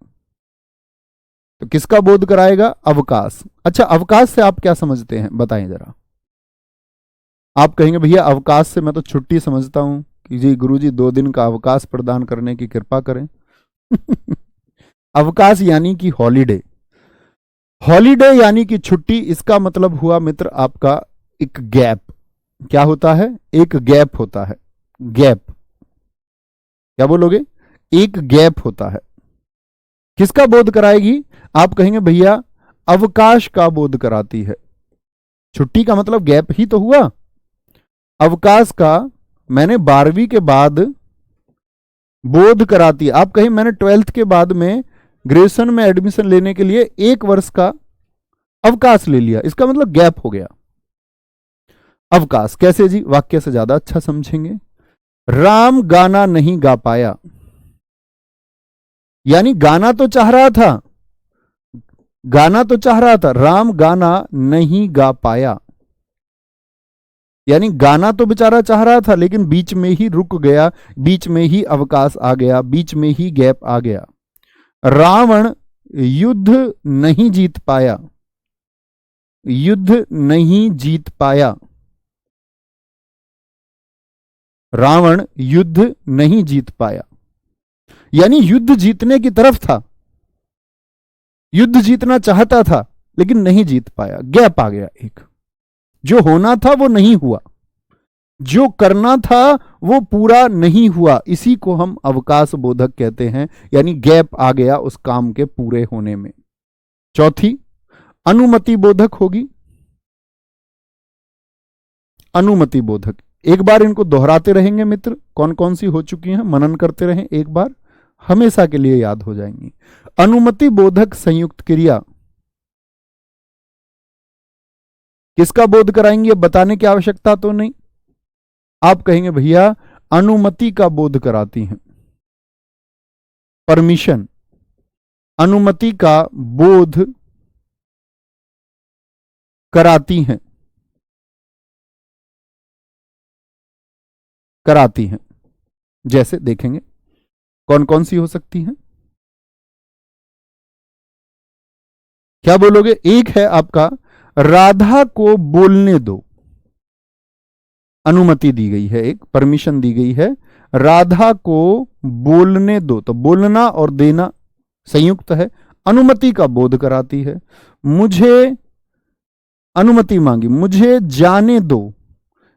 तो किसका बोध कराएगा, अवकाश। अच्छा, अवकाश से आप क्या समझते हैं बताएं जरा। आप कहेंगे भैया अवकाश से मैं तो छुट्टी समझता हूं कि जी गुरुजी 2 दिन का अवकाश प्रदान करने की कृपा करें। अवकाश यानी कि हॉलीडे, हॉलीडे यानी कि छुट्टी। इसका मतलब हुआ मित्र आपका एक गैप। क्या होता है, एक गैप होता है। गैप क्या बोलोगे, एक गैप होता है। किसका बोध कराएगी, आप कहेंगे भैया अवकाश का बोध कराती है। छुट्टी का मतलब गैप ही तो हुआ। अवकाश का मैंने 12वीं के बाद बोध कराती है। आप कहें मैंने 12th के बाद में ग्रेजुएशन में एडमिशन लेने के लिए 1 वर्ष का अवकाश ले लिया, इसका मतलब गैप हो गया। अवकाश कैसे जी, वाक्य से ज्यादा अच्छा समझेंगे। राम गाना नहीं गा पाया, यानी गाना तो चाह रहा था, गाना तो चाह रहा था, राम गाना नहीं गा पाया, यानी गाना तो बेचारा चाह रहा था लेकिन बीच में ही रुक गया, बीच में ही अवकाश आ गया, बीच में ही गैप आ गया। रावण युद्ध नहीं जीत पाया, युद्ध नहीं जीत पाया, रावण युद्ध नहीं जीत पाया, यानी युद्ध जीतने की तरफ था, युद्ध जीतना चाहता था लेकिन नहीं जीत पाया, गैप आ गया। एक जो होना था वो नहीं हुआ, जो करना था वो पूरा नहीं हुआ, इसी को हम अवकाश बोधक कहते हैं, यानी गैप आ गया उस काम के पूरे होने में। चौथी अनुमति बोधक होगी। अनुमति बोधक, एक बार इनको दोहराते रहेंगे मित्र, कौन कौन सी हो चुकी हैं मनन करते रहें, एक बार हमेशा के लिए याद हो जाएंगी। अनुमति बोधक संयुक्त क्रिया किसका बोध कराएंगे, बताने की आवश्यकता तो नहीं। आप कहेंगे भैया अनुमति का बोध कराती हैं, परमिशन, अनुमति का बोध कराती हैं, कराती हैं। जैसे देखेंगे कौन कौन सी हो सकती हैं, क्या बोलोगे। एक है आपका राधा को बोलने दो, अनुमति दी गई है, एक परमिशन दी गई है, राधा को बोलने दो, तो बोलना और देना संयुक्त है, अनुमति का बोध कराती है। मुझे अनुमति मांगी, मुझे जाने दो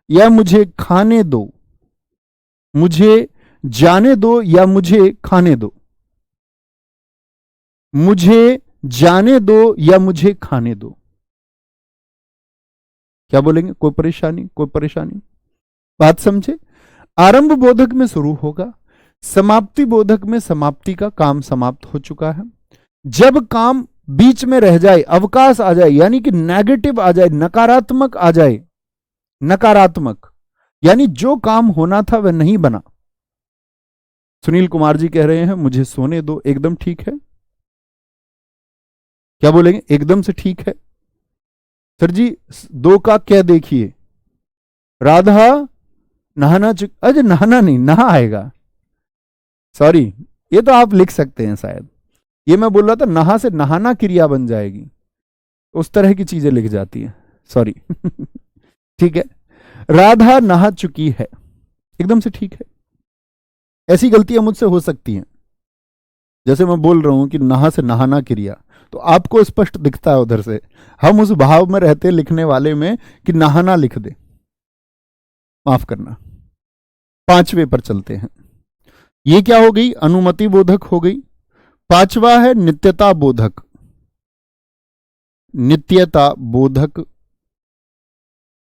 या मुझे खाने दो, मुझे जाने दो या मुझे खाने दो, मुझे जाने दो या मुझे खाने दो। क्या बोलेंगे? कोई परेशानी? कोई परेशानी? बात समझे? आरंभ बोधक में शुरू होगा, समाप्ति बोधक में समाप्ति का काम समाप्त हो चुका है। जब काम बीच में रह जाए, अवकाश आ जाए, यानी कि नेगेटिव आ जाए, नकारात्मक आ जाए, नकारात्मक यानी जो काम होना था वह नहीं बना। सुनील कुमार जी कह रहे हैं मुझे सोने दो, एकदम ठीक है। क्या बोलेंगे? एकदम से ठीक है। सर जी 2 का क्या देखिए, राधा नहाना अरे नहाना नहीं, नहा आएगा, सॉरी, ये तो आप लिख सकते हैं शायद। ये मैं बोल रहा था नहा से नहाना क्रिया बन जाएगी, उस तरह की चीजें लिख जाती हैं, सॉरी। ठीक है, राधा नहा चुकी है, एकदम से ठीक है। ऐसी गलतियां मुझसे हो सकती हैं, जैसे मैं बोल रहा हूं कि नहा से नहाना क्रिया, तो आपको स्पष्ट दिखता है उधर से, हम उस भाव में रहते लिखने वाले में कि नहाना लिख दे, माफ करना। 5वें पर चलते हैं। ये क्या हो गई? अनुमति बोधक हो गई। 5वां है नित्यता बोधक। नित्यता बोधक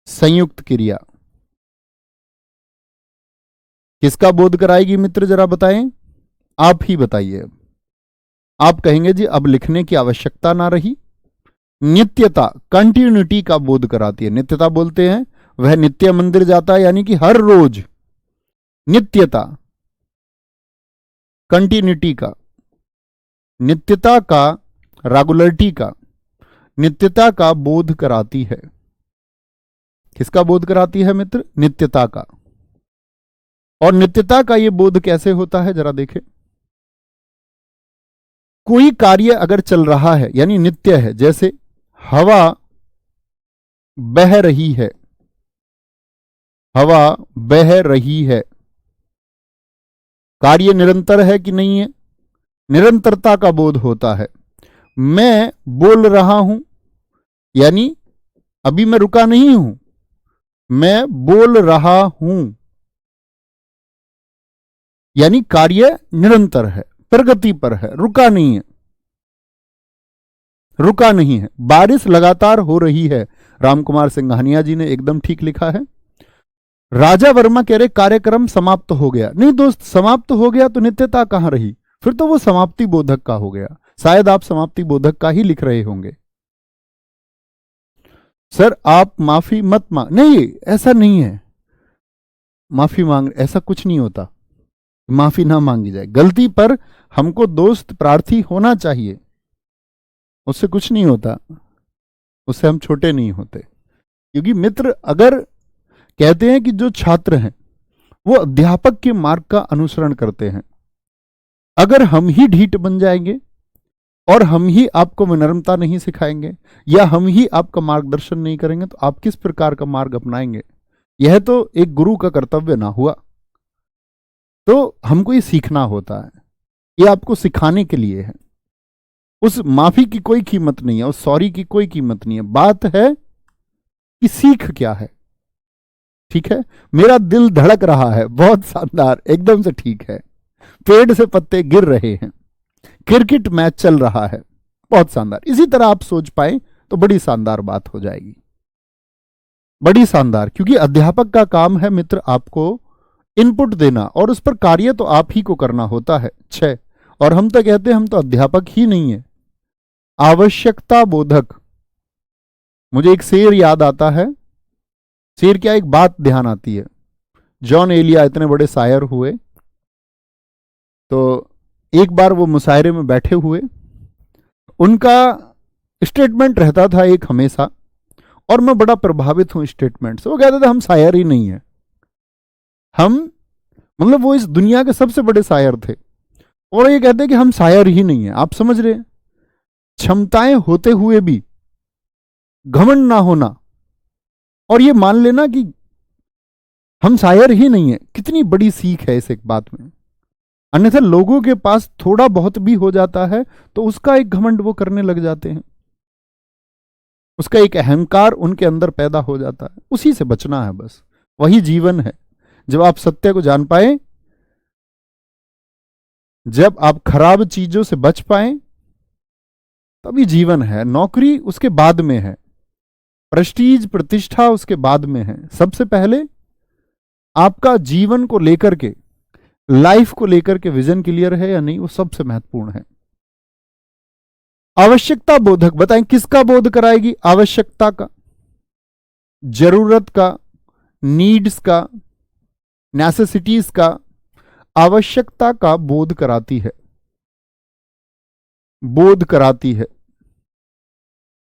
संयुक्त क्रिया किसका बोध कराएगी मित्र, जरा बताएं, आप ही बताइए। आप कहेंगे जी अब लिखने की आवश्यकता ना रही। नित्यता कंटिन्यूटी का बोध कराती है। नित्यता बोलते हैं वह नित्य मंदिर जाता है, यानी कि हर रोज। नित्यता कंटिन्यूटी का, नित्यता का, रेगुलरिटी का, नित्यता का बोध कराती है। किसका बोध कराती है मित्र? नित्यता का। और नित्यता का यह बोध कैसे होता है जरा देखें। कोई कार्य अगर चल रहा है यानी नित्य है, जैसे हवा बह रही है, हवा बह रही है, कार्य निरंतर है कि नहीं है? निरंतरता का बोध होता है। मैं बोल रहा हूं, यानी अभी मैं रुका नहीं हूं, मैं बोल रहा हूं, यानी कार्य निरंतर है, प्रगति पर है, रुका नहीं है, रुका नहीं है। बारिश लगातार हो रही है, रामकुमार सिंघानिया जी ने एकदम ठीक लिखा है। राजा वर्मा कह रहे कार्यक्रम समाप्त हो गया। नहीं दोस्त, समाप्त हो गया तो नित्यता कहां रही? फिर तो वो समाप्ति बोधक का हो गया। शायद आप समाप्ति बोधक का ही लिख रहे होंगे। सर आप माफी मत मांग, नहीं ऐसा नहीं है, माफी मांग ऐसा कुछ नहीं होता, माफी ना मांगी जाए। गलती पर हमको दोस्त प्रार्थी होना चाहिए, उससे कुछ नहीं होता, उससे हम छोटे नहीं होते। क्योंकि मित्र अगर कहते हैं कि जो छात्र हैं वो अध्यापक के मार्ग का अनुसरण करते हैं, अगर हम ही ढीठ बन जाएंगे और हम ही आपको विनम्रता नहीं सिखाएंगे या हम ही आपका मार्गदर्शन नहीं करेंगे तो आप किस प्रकार का मार्ग अपनाएंगे? यह तो एक गुरु का कर्तव्य ना हुआ। तो हमको ये सीखना होता है, ये आपको सिखाने के लिए है। उस माफी की कोई कीमत नहीं है, उस सॉरी की कोई कीमत नहीं है। बात है कि सीख क्या है। ठीक है, मेरा दिल धड़क रहा है, बहुत शानदार, एकदम से ठीक है। पेड़ से पत्ते गिर रहे हैं, क्रिकेट मैच चल रहा है, बहुत शानदार। इसी तरह आप सोच पाए तो बड़ी शानदार बात हो जाएगी, बड़ी शानदार। क्योंकि अध्यापक का काम है मित्र आपको इनपुट देना और उस पर कार्य तो आप ही को करना होता है। 6 और हम तो कहते हैं हम तो अध्यापक ही नहीं है। आवश्यकता बोधक, मुझे एक शेर याद आता है। शेर क्या, एक बात ध्यान आती है। जॉन एलिया इतने बड़े शायर हुए, तो एक बार वो मुशायरे में बैठे हुए, उनका स्टेटमेंट रहता था एक हमेशा, और मैं बड़ा प्रभावित हूं स्टेटमेंट से। वो कहते थे हम शायर ही नहीं है, हम मतलब वो इस दुनिया के सबसे बड़े शायर थे और ये कहते कि हम शायर ही नहीं है। आप समझ रहे हैं, क्षमताएं होते हुए भी घमंड ना होना और ये मान लेना कि हम शायर ही नहीं है, कितनी बड़ी सीख है इस एक बात में। अन्यथा लोगों के पास थोड़ा बहुत भी हो जाता है तो उसका एक घमंड वो करने लग जाते हैं, उसका एक अहंकार उनके अंदर पैदा हो जाता है। उसी से बचना है, बस वही जीवन है। जब आप सत्य को जान पाए, जब आप खराब चीजों से बच पाए, तभी जीवन है। नौकरी उसके बाद में है, प्रेस्टीज प्रतिष्ठा उसके बाद में है। सबसे पहले आपका जीवन को लेकर के, लाइफ को लेकर के विजन क्लियर है या नहीं, वो सबसे महत्वपूर्ण है। आवश्यकता बोधक, बताएं किसका बोध कराएगी? आवश्यकता का, जरूरत का, नीड्स का, नेसेसिटीज का, आवश्यकता का बोध कराती है, बोध कराती है।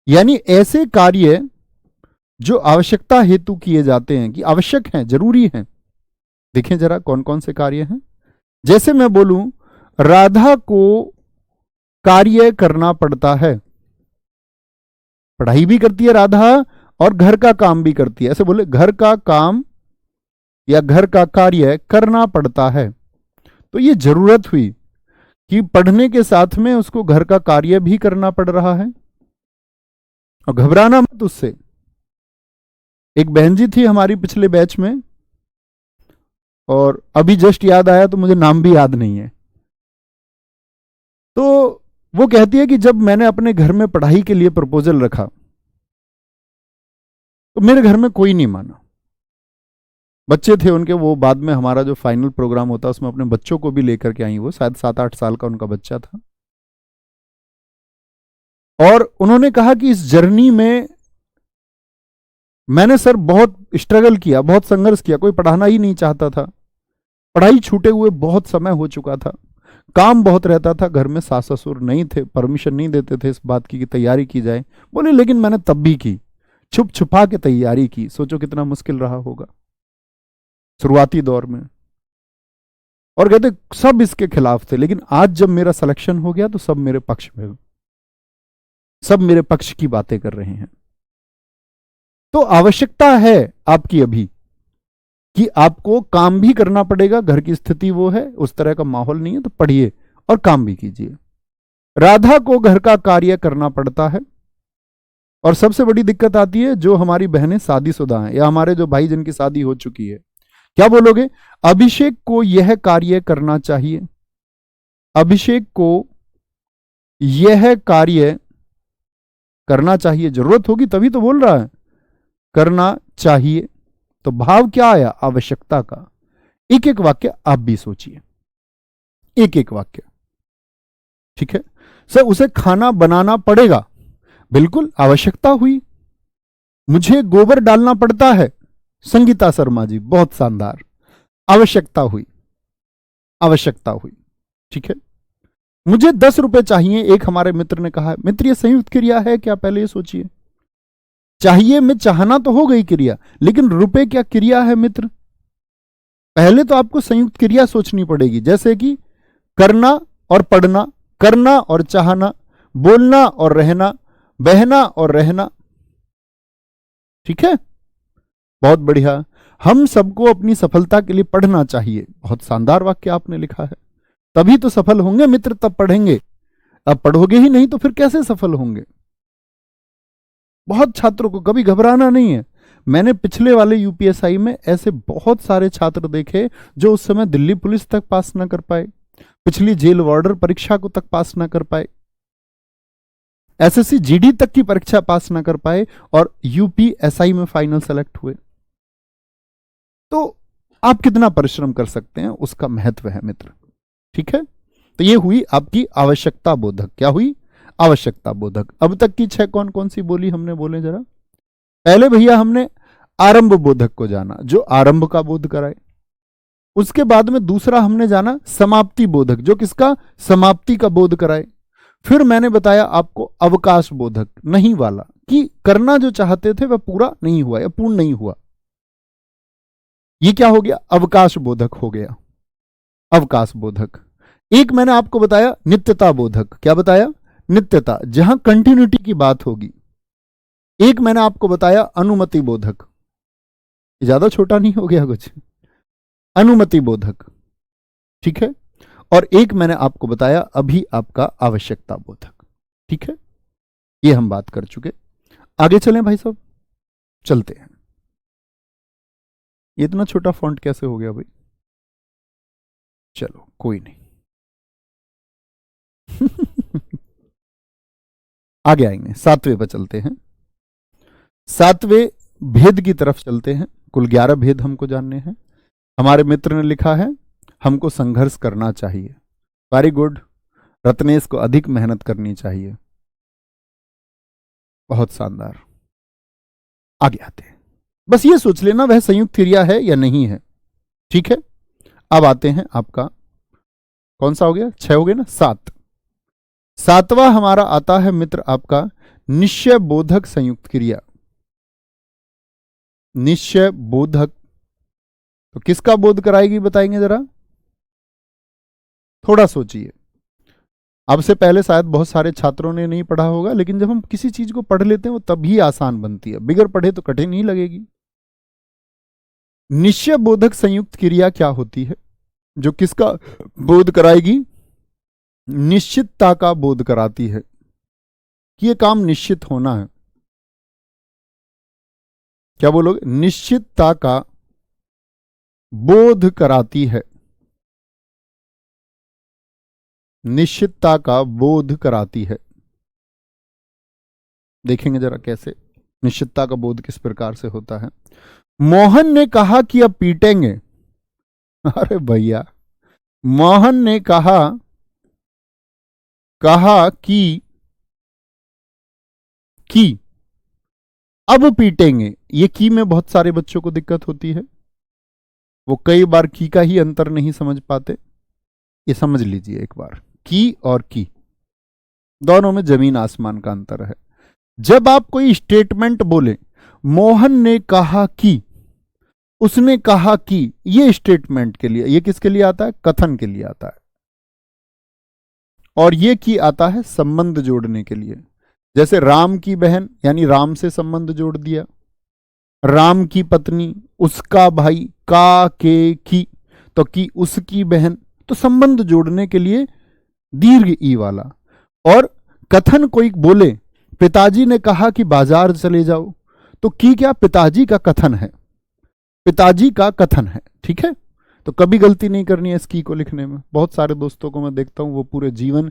यानी ऐसे कार्य जो आवश्यकता हेतु किए जाते हैं, कि आवश्यक हैं, जरूरी हैं। देखें जरा कौन कौन से कार्य हैं। जैसे मैं बोलूं, राधा को कार्य करना पड़ता है, पढ़ाई भी करती है राधा और घर का काम भी करती है। ऐसे बोले, घर का काम या घर का कार्य करना पड़ता है। तो ये जरूरत हुई कि पढ़ने के साथ में उसको घर का कार्य भी करना पड़ रहा है। और घबराना मत उससे। एक बहन जी थी हमारी पिछले बैच में, और अभी जस्ट याद आया तो मुझे नाम भी याद नहीं है। तो वो कहती है कि जब मैंने अपने घर में पढ़ाई के लिए प्रपोजल रखा तो मेरे घर में कोई नहीं माना। बच्चे थे उनके, वो बाद में हमारा जो फाइनल प्रोग्राम होता उसमें अपने बच्चों को भी लेकर के आई। वो शायद 7-8 साल का उनका बच्चा था। और उन्होंने कहा कि इस जर्नी में मैंने सर बहुत स्ट्रगल किया, बहुत संघर्ष किया, कोई पढ़ाना ही नहीं चाहता था। पढ़ाई छूटे हुए बहुत समय हो चुका था, काम बहुत रहता था, घर में सास ससुर नहीं थे, परमिशन नहीं देते थे इस बात की कि तैयारी की जाए। बोले लेकिन मैंने तब भी की, छुप छुपा के तैयारी की। सोचो कितना मुश्किल रहा होगा शुरुआती दौर में। और कहते सब इसके खिलाफ थे, लेकिन आज जब मेरा सिलेक्शन हो गया तो सब मेरे पक्ष में, सब मेरे पक्ष की बातें कर रहे हैं। तो आवश्यकता है आपकी अभी कि आपको काम भी करना पड़ेगा, घर की स्थिति वो है, उस तरह का माहौल नहीं है, तो पढ़िए और काम भी कीजिए। राधा को घर का कार्य करना पड़ता है। और सबसे बड़ी दिक्कत आती है जो हमारी बहनें शादीशुदा हैं या हमारे जो भाई जिनकी शादी हो चुकी है। क्या बोलोगे? अभिषेक को यह कार्य करना चाहिए, अभिषेक को यह कार्य करना चाहिए। जरूरत होगी तभी तो बोल रहा है, करना चाहिए। तो भाव क्या आया? आवश्यकता का। एक एक वाक्य आप भी सोचिए, एक एक वाक्य, ठीक है। सर उसे खाना बनाना पड़ेगा, बिल्कुल आवश्यकता हुई। मुझे गोबर डालना पड़ता है, संगीता शर्मा जी बहुत शानदार, आवश्यकता हुई, आवश्यकता हुई, ठीक है। मुझे 10 रुपए चाहिए, एक हमारे मित्र ने कहा। मित्र ये संयुक्त क्रिया है क्या? पहले ये सोचिए। चाहिए में चाहना तो हो गई क्रिया, लेकिन रुपए क्या क्रिया है मित्र? पहले तो आपको संयुक्त क्रिया सोचनी पड़ेगी, जैसे कि करना और पढ़ना, करना और चाहना, बोलना और रहना, बहना और रहना, ठीक है। बहुत बढ़िया। हम सबको अपनी सफलता के लिए पढ़ना चाहिए, बहुत शानदार वाक्य आपने लिखा है। तभी तो सफल होंगे मित्र, तब पढ़ेंगे। अब पढ़ोगे ही नहीं तो फिर कैसे सफल होंगे? बहुत छात्रों को, कभी घबराना नहीं है। मैंने पिछले वाले यूपीएसआई में ऐसे बहुत सारे छात्र देखे जो उस समय दिल्ली पुलिस तक पास ना कर पाए, पिछली जेल वार्डर परीक्षा को तक पास ना कर पाए, एसएससी जीडी तक की परीक्षा पास ना कर पाए, और यूपीएसआई में फाइनल सेलेक्ट हुए। तो आप कितना परिश्रम कर सकते हैं, उसका महत्व है मित्र, ठीक है। तो ये हुई आपकी आवश्यकता बोधक। क्या हुई? आवश्यकता बोधक। अब तक की 6 कौन कौन सी बोली हमने? बोले जरा। पहले भैया हमने आरंभ बोधक को जाना, जो आरंभ का बोध कराए। उसके बाद में दूसरा हमने जाना समाप्ति बोधक, जो किसका? समाप्ति का बोध कराए। फिर मैंने बताया आपको अवकाश बोधक, नहीं वाला, कि करना जो चाहते थे वह पूरा नहीं हुआ या पूर्ण नहीं हुआ। ये क्या हो गया? अवकाश बोधक हो गया, अवकाश बोधक। एक मैंने आपको बताया नित्यता बोधक। क्या बताया? नित्यता, जहां कंटिन्यूटी की बात होगी। एक मैंने आपको बताया अनुमति बोधक, ज्यादा छोटा नहीं हो गया कुछ? अनुमति बोधक, ठीक है। और एक मैंने आपको बताया अभी आपका आवश्यकता बोधक, ठीक है। ये हम बात कर चुके। आगे चलें भाई साहब, चलते हैं। ये इतना छोटा फॉन्ट कैसे हो गया भाई? चलो कोई नहीं। आगे आएंगे, 7वें पर चलते हैं। सातवें भेद की तरफ चलते हैं। कुल 11 भेद हमको जानने हैं। हमारे मित्र ने लिखा है हमको संघर्ष करना चाहिए। Very good. रत्नेश को अधिक मेहनत करनी चाहिए। बहुत शानदार। आगे आते हैं। बस ये सोच लेना वह संयुक्त क्रिया है या नहीं है। ठीक है। अब आते हैं आपका कौन सा हो गया, 6 हो गया ना, 7। सातवां हमारा आता है मित्र आपका निश्चय बोधक संयुक्त क्रिया। निश्चय बोधक तो किसका बोध कराएगी बताएंगे जरा, थोड़ा सोचिए। अब से पहले शायद बहुत सारे छात्रों ने नहीं पढ़ा होगा, लेकिन जब हम किसी चीज को पढ़ लेते हैं वो तभी आसान बनती है, बिगर पढ़े तो कठिन ही लगेगी। निश्चय बोधक संयुक्त क्रिया क्या होती है जो किसका बोध कराएगी, निश्चितता का बोध कराती है कि यह काम निश्चित होना है। क्या बोलोगे, निश्चितता का बोध कराती है। निश्चितता का बोध कराती है। देखेंगे जरा कैसे निश्चितता का बोध किस प्रकार से होता है। मोहन ने कहा कि अब पीटेंगे। अरे भैया, मोहन ने कहा कि अब पीटेंगे। ये की में बहुत सारे बच्चों को दिक्कत होती है, वो कई बार की का ही अंतर नहीं समझ पाते। ये समझ लीजिए एक बार, की और की दोनों में जमीन आसमान का अंतर है। जब आप कोई स्टेटमेंट बोले, मोहन ने कहा कि, उसने कहा कि, ये स्टेटमेंट के लिए, ये किसके लिए आता है, कथन के लिए आता है। और ये की आता है संबंध जोड़ने के लिए। जैसे राम की बहन, यानी राम से संबंध जोड़ दिया। राम की पत्नी, उसका भाई, का के की, तो की उसकी बहन, तो संबंध जोड़ने के लिए दीर्घ ई वाला। और कथन कोई बोले, पिताजी ने कहा कि बाजार चले जाओ, तो की क्या, पिताजी का कथन है, पिताजी का कथन है। ठीक है, तो कभी गलती नहीं करनी है इस की को लिखने में। बहुत सारे दोस्तों को मैं देखता हूं वो पूरे जीवन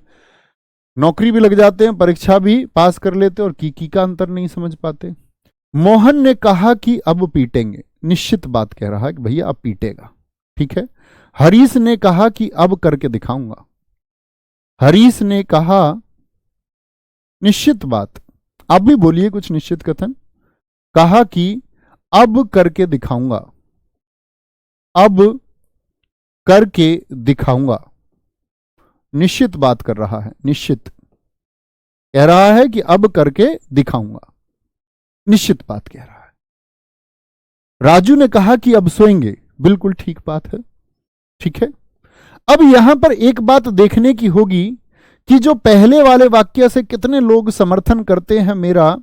नौकरी भी लग जाते हैं, परीक्षा भी पास कर लेते और की का अंतर नहीं समझ पाते। मोहन ने कहा कि अब पीटेंगे, निश्चित बात कह रहा है कि भैया अब पीटेगा। ठीक है। हरीश ने कहा कि अब करके दिखाऊंगा। हरीश ने कहा, निश्चित बात। आप भी बोलिए कुछ निश्चित कथन। कहा कि अब करके दिखाऊंगा, अब करके दिखाऊंगा। निश्चित बात कर रहा है, निश्चित कह रहा है कि अब करके दिखाऊंगा, निश्चित बात कह रहा है। राजू ने कहा कि अब सोएंगे, बिल्कुल ठीक बात है। ठीक है। अब यहां पर एक बात देखने की होगी कि जो पहले वाले वाक्य से कितने लोग समर्थन करते हैं मेरा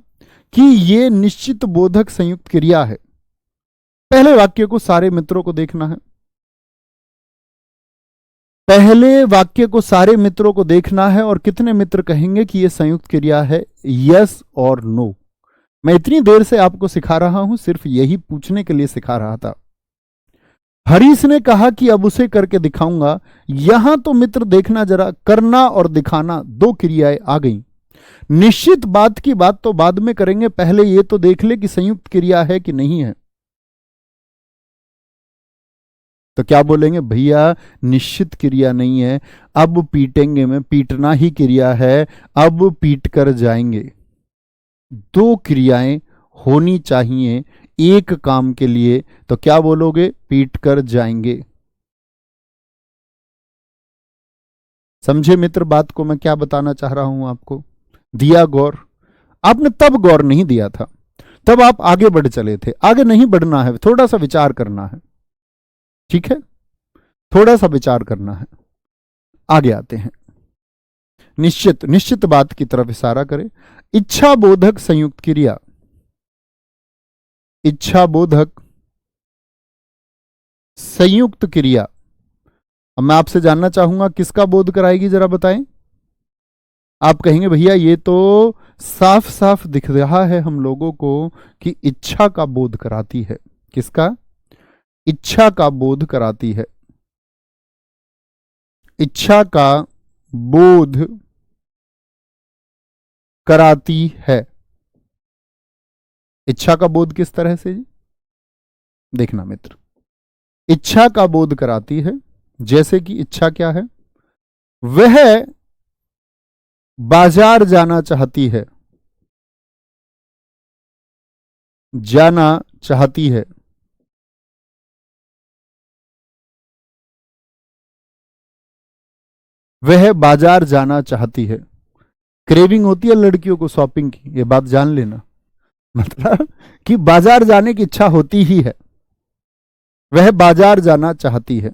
कि ये निश्चित बोधक संयुक्त क्रिया है। पहले वाक्य को सारे मित्रों को देखना है। पहले वाक्य को सारे मित्रों को देखना है और कितने मित्र कहेंगे कि यह संयुक्त क्रिया है, यस और नो। मैं इतनी देर से आपको सिखा रहा हूं, सिर्फ यही पूछने के लिए सिखा रहा था। हरीश ने कहा कि अब उसे करके दिखाऊंगा। यहां तो मित्र देखना जरा, करना और दिखाना दो क्रियाएं आ गई। निश्चित बात की बात तो बाद में करेंगे, पहले यह तो देख ले कि संयुक्त क्रिया है कि नहीं है। तो क्या बोलेंगे, भैया निश्चित क्रिया नहीं है, अब पीटेंगे में पीटना ही क्रिया है, अब पीट कर जाएंगे। दो क्रियाएं होनी चाहिए एक काम के लिए, तो क्या बोलोगे, पीट कर जाएंगे। समझे मित्र बात को मैं क्या बताना चाह रहा हूं आपको, दिया गौर। आपने तब गौर नहीं दिया था, तब आप आगे बढ़ चले थे। आगे नहीं बढ़ना है, थोड़ा सा विचार करना है। ठीक है, थोड़ा सा विचार करना है। आगे आते हैं। निश्चित, निश्चित बात की तरफ इशारा करें। इच्छा बोधक संयुक्त क्रिया, इच्छा बोधक संयुक्त क्रिया। अब मैं आपसे जानना चाहूंगा किसका बोध कराएगी, जरा बताएं। आप कहेंगे भैया ये तो साफ साफ दिख रहा है हम लोगों को कि इच्छा का बोध कराती है। किसका, इच्छा का बोध कराती है। इच्छा का बोध कराती है। इच्छा का बोध किस तरह से जी? देखना मित्र, इच्छा का बोध कराती है। जैसे कि इच्छा क्या है? वह बाजार जाना चाहती है, जाना चाहती है। वह बाजार जाना चाहती है। क्रेविंग होती है लड़कियों को शॉपिंग की, ये बात जान लेना। मतलब कि बाजार जाने की इच्छा होती ही है, वह बाजार जाना चाहती है।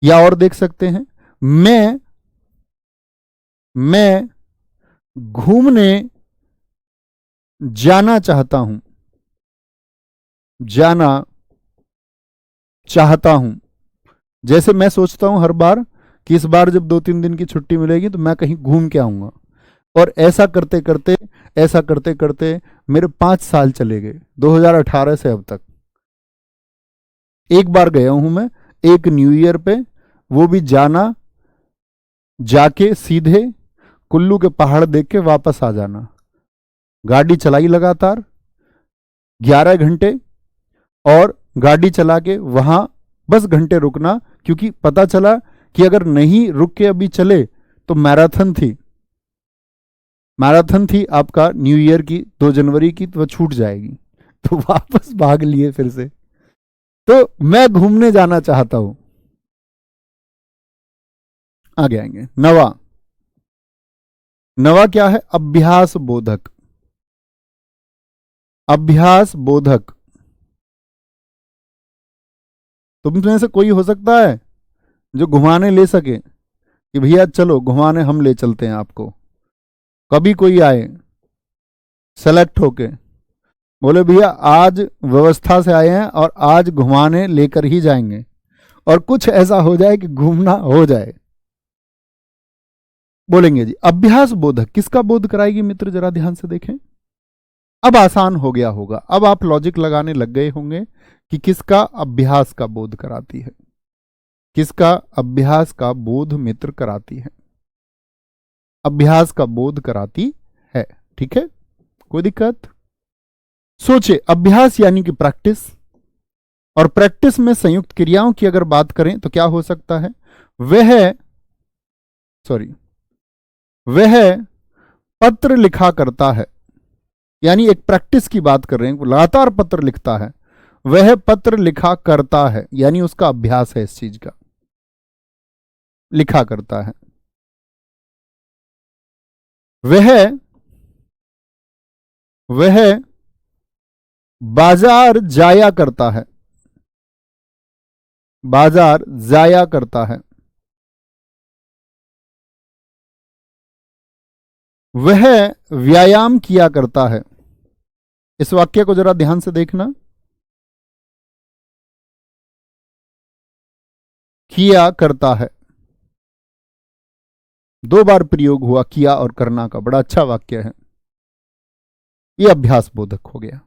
या और देख सकते हैं, मैं घूमने जाना चाहता हूं, जाना चाहता हूं। जैसे मैं सोचता हूं हर बार कि इस बार जब 2-3 दिन की छुट्टी मिलेगी तो मैं कहीं घूम के आऊंगा, और ऐसा करते करते, ऐसा करते करते मेरे 5 साल चले गए, 2018 से अब तक। एक बार गया हूं मैं, एक न्यू ईयर पे, वो भी जाना, जाके सीधे कुल्लू के पहाड़ देख के वापस आ जाना। गाड़ी चलाई लगातार 11 घंटे, और गाड़ी चला के वहां बस घंटे रुकना, क्योंकि पता चला कि अगर नहीं रुक के अभी चले तो मैराथन थी आपका न्यू ईयर की 2 जनवरी की, तो वह छूट जाएगी। तो वापस भाग लिए फिर से। तो मैं घूमने जाना चाहता हूं। आगे आएंगे। नवा, नवा क्या है? अभ्यास बोधक। अभ्यास बोधक। तुम में से कोई हो सकता है जो घुमाने ले सके कि भैया चलो घुमाने हम ले चलते हैं आपको। कभी कोई आए सेलेक्ट होके बोले भैया आज व्यवस्था से आए हैं और आज घुमाने लेकर ही जाएंगे, और कुछ ऐसा हो जाए कि घूमना हो जाए, बोलेंगे जी अभ्यास बोधक। किसका बोध कराएगी मित्र? जरा ध्यान से देखें। अब आसान हो गया होगा, अब आप लॉजिक लगाने लग गए होंगे कि किसका अभ्यास का बोध कराती है, किसका अभ्यास का बोध मित्र कराती है। अभ्यास का बोध कराती है, ठीक है, कोई दिक्कत? सोचे, अभ्यास यानी कि प्रैक्टिस, और प्रैक्टिस में संयुक्त क्रियाओं की अगर बात करें तो क्या हो सकता है? वह पत्र लिखा करता है, यानी एक प्रैक्टिस की बात कर रहे हैं, लगातार पत्र लिखता है। वह पत्र लिखा करता है, यानी उसका अभ्यास है इस चीज का, लिखा करता है। वह बाजार जाया करता है, बाजार जाया करता है। वह व्यायाम किया करता है। इस वाक्य को जरा ध्यान से देखना। किया करता है, 2 बार प्रयोग हुआ किया और करना का, बड़ा अच्छा वाक्य है। यह अभ्यास बोधक हो गया।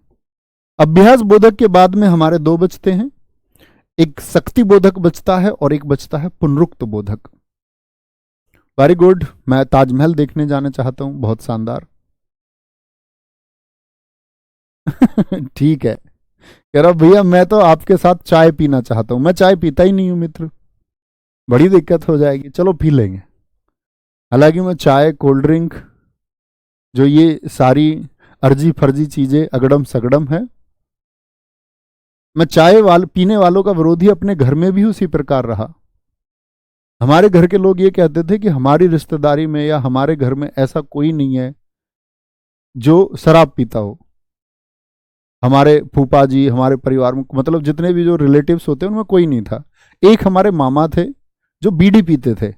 अभ्यास बोधक के बाद में हमारे 2 बचते हैं, एक शक्ति बोधक बचता है और एक बचता है पुनरुक्त बोधक। वेरी गुड, मैं ताजमहल देखने जाना चाहता हूं, बहुत शानदार। ठीक है, कह रहा भैया मैं तो आपके साथ चाय पीना चाहता हूं। मैं चाय पीता ही नहीं हूं मित्र, बड़ी दिक्कत हो जाएगी। चलो पी लेंगे। हालांकि मैं चाय, कोल्ड ड्रिंक, जो ये सारी अर्जी फर्जी चीजें अगड़म सगड़म है, मैं चाय पीने वालों का विरोधी अपने घर में भी उसी प्रकार रहा। हमारे घर के लोग ये कहते थे कि हमारी रिश्तेदारी में या हमारे घर में ऐसा कोई नहीं है जो शराब पीता हो। हमारे फूफा जी, हमारे परिवार में मतलब जितने भी जो रिलेटिव्स होते हैं उनमें कोई नहीं था। एक हमारे मामा थे जो बीड़ी पीते थे,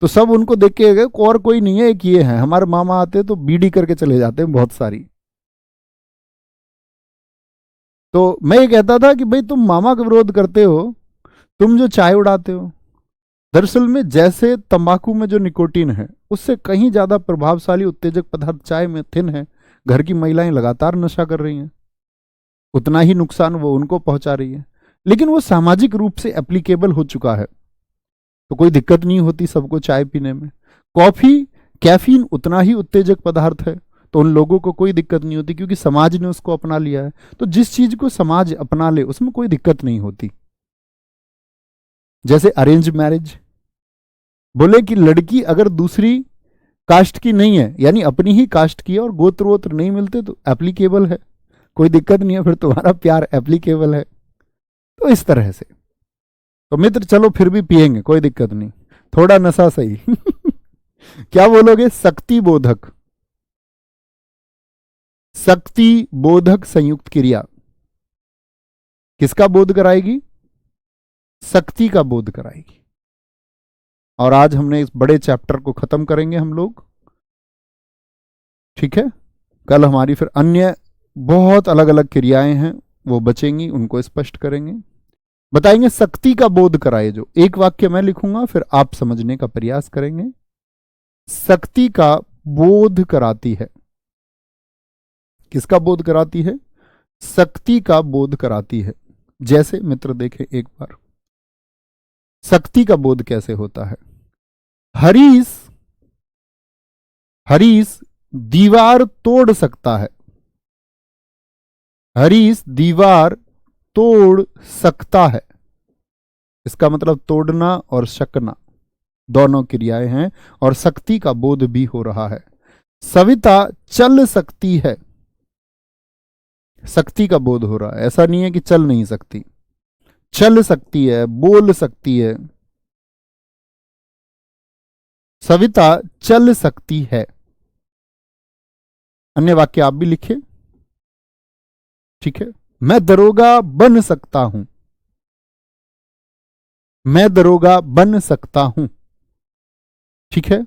तो सब उनको देख के गए और कोई नहीं है, एक ये है। हमारे मामा आते तो बीड़ी करके चले जाते हैं बहुत सारी। तो मैं ये कहता था कि भाई तुम मामा का विरोध करते हो, तुम जो चाय उड़ाते हो। दरअसल में जैसे तंबाकू में जो निकोटीन है उससे कहीं ज्यादा प्रभावशाली उत्तेजक पदार्थ चाय में थिन है। घर की महिलाएं लगातार नशा कर रही हैं, उतना ही नुकसान वो उनको पहुंचा रही है, लेकिन वो सामाजिक रूप से एप्लीकेबल हो चुका है, तो कोई दिक्कत नहीं होती सबको चाय पीने में। कॉफी, कैफीन उतना ही उत्तेजक पदार्थ है, तो उन लोगों को कोई दिक्कत नहीं होती, क्योंकि समाज ने उसको अपना लिया है। तो जिस चीज को समाज अपना ले उसमें कोई दिक्कत नहीं होती। जैसे अरेंज मैरिज, बोले कि लड़की अगर दूसरी कास्ट की नहीं है, यानी अपनी ही कास्ट की है, और गोत्र वोत्र नहीं मिलते, तो एप्लीकेबल है, कोई दिक्कत नहीं है, फिर तुम्हारा प्यार एप्लीकेबल है। तो इस तरह से तो मित्र चलो फिर भी पिएंगे, कोई दिक्कत नहीं, थोड़ा नशा सही। क्या बोलोगे? शक्ति बोधक, शक्ति बोधक संयुक्त क्रिया किसका बोध कराएगी? शक्ति का बोध कराएगी। और आज हमने इस बड़े चैप्टर को खत्म करेंगे हम लोग, ठीक है। कल हमारी फिर अन्य बहुत अलग अलग क्रियाएं हैं, वो बचेंगी, उनको स्पष्ट करेंगे, बताएंगे। शक्ति का बोध कराए, जो एक वाक्य मैं लिखूंगा, फिर आप समझने का प्रयास करेंगे। शक्ति का बोध कराती है। किसका बोध कराती है? शक्ति का बोध कराती है। जैसे मित्र देखें एक बार, शक्ति का बोध कैसे होता है। हरीश हरीश दीवार तोड़ सकता है। हरीश दीवार तोड़ सकता है, इसका मतलब तोड़ना और शकना दोनों क्रियाएं हैं, और शक्ति का बोध भी हो रहा है। सविता चल सकती है, शक्ति का बोध हो रहा है, ऐसा नहीं है कि चल नहीं सकती, चल सकती है, बोल सकती है। सविता चल सकती है। अन्य वाक्य आप भी लिखिए, ठीक है। मैं दरोगा बन सकता हूं, मैं दरोगा बन सकता हूं, ठीक है।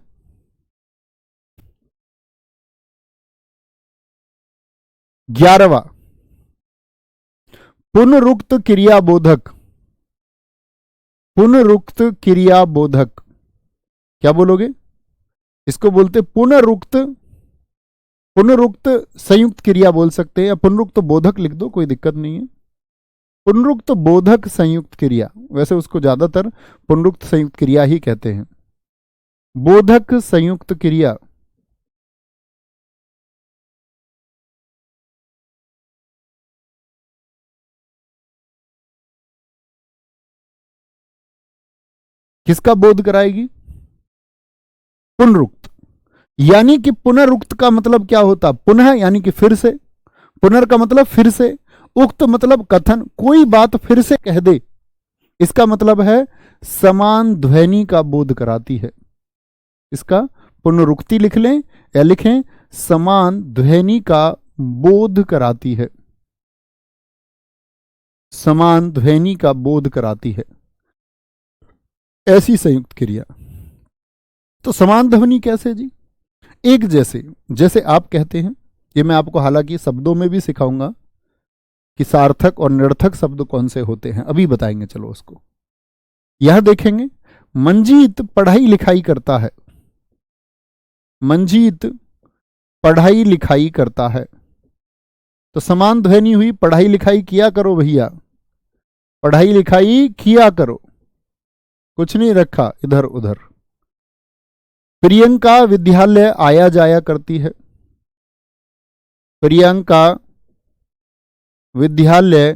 11वां, पुनरुक्त क्रियाबोधक, पुनरुक्त क्रियाबोधक क्या बोलोगे? इसको बोलते पुनरुक्त, पुनरुक्त संयुक्त क्रिया बोल सकते हैं, या पुनरुक्त बोधक लिख दो, कोई दिक्कत नहीं है। पुनरुक्त बोधक संयुक्त क्रिया, वैसे उसको ज्यादातर पुनरुक्त संयुक्त क्रिया ही कहते हैं। बोधक संयुक्त क्रिया किसका बोध कराएगी? पुनरुक्त। यानी कि पुनरुक्त का मतलब क्या होता? पुनः यानी कि फिर से, पुनर् का मतलब फिर से, उक्त मतलब कथन, कोई बात फिर से कह दे, इसका मतलब है समान ध्वनि का बोध कराती है। इसका पुनरुक्ति लिख लें या लिखें समान ध्वनि का बोध कराती है, समान ध्वनि का बोध कराती है, ऐसी संयुक्त क्रिया। तो समान ध्वनि कैसे जी? एक जैसे, जैसे आप कहते हैं, ये मैं आपको हालांकि शब्दों में भी सिखाऊंगा कि सार्थक और निरर्थक शब्द कौन से होते हैं, अभी बताएंगे, चलो उसको। यह देखेंगे, मंजीत पढ़ाई लिखाई करता है, मंजीत पढ़ाई लिखाई करता है, तो समान ध्वनि हुई, पढ़ाई लिखाई किया करो भैया, पढ़ाई लिखाई किया करो, कुछ नहीं रखा इधर उधर। प्रियंका विद्यालय आया जाया करती है, प्रियंका विद्यालय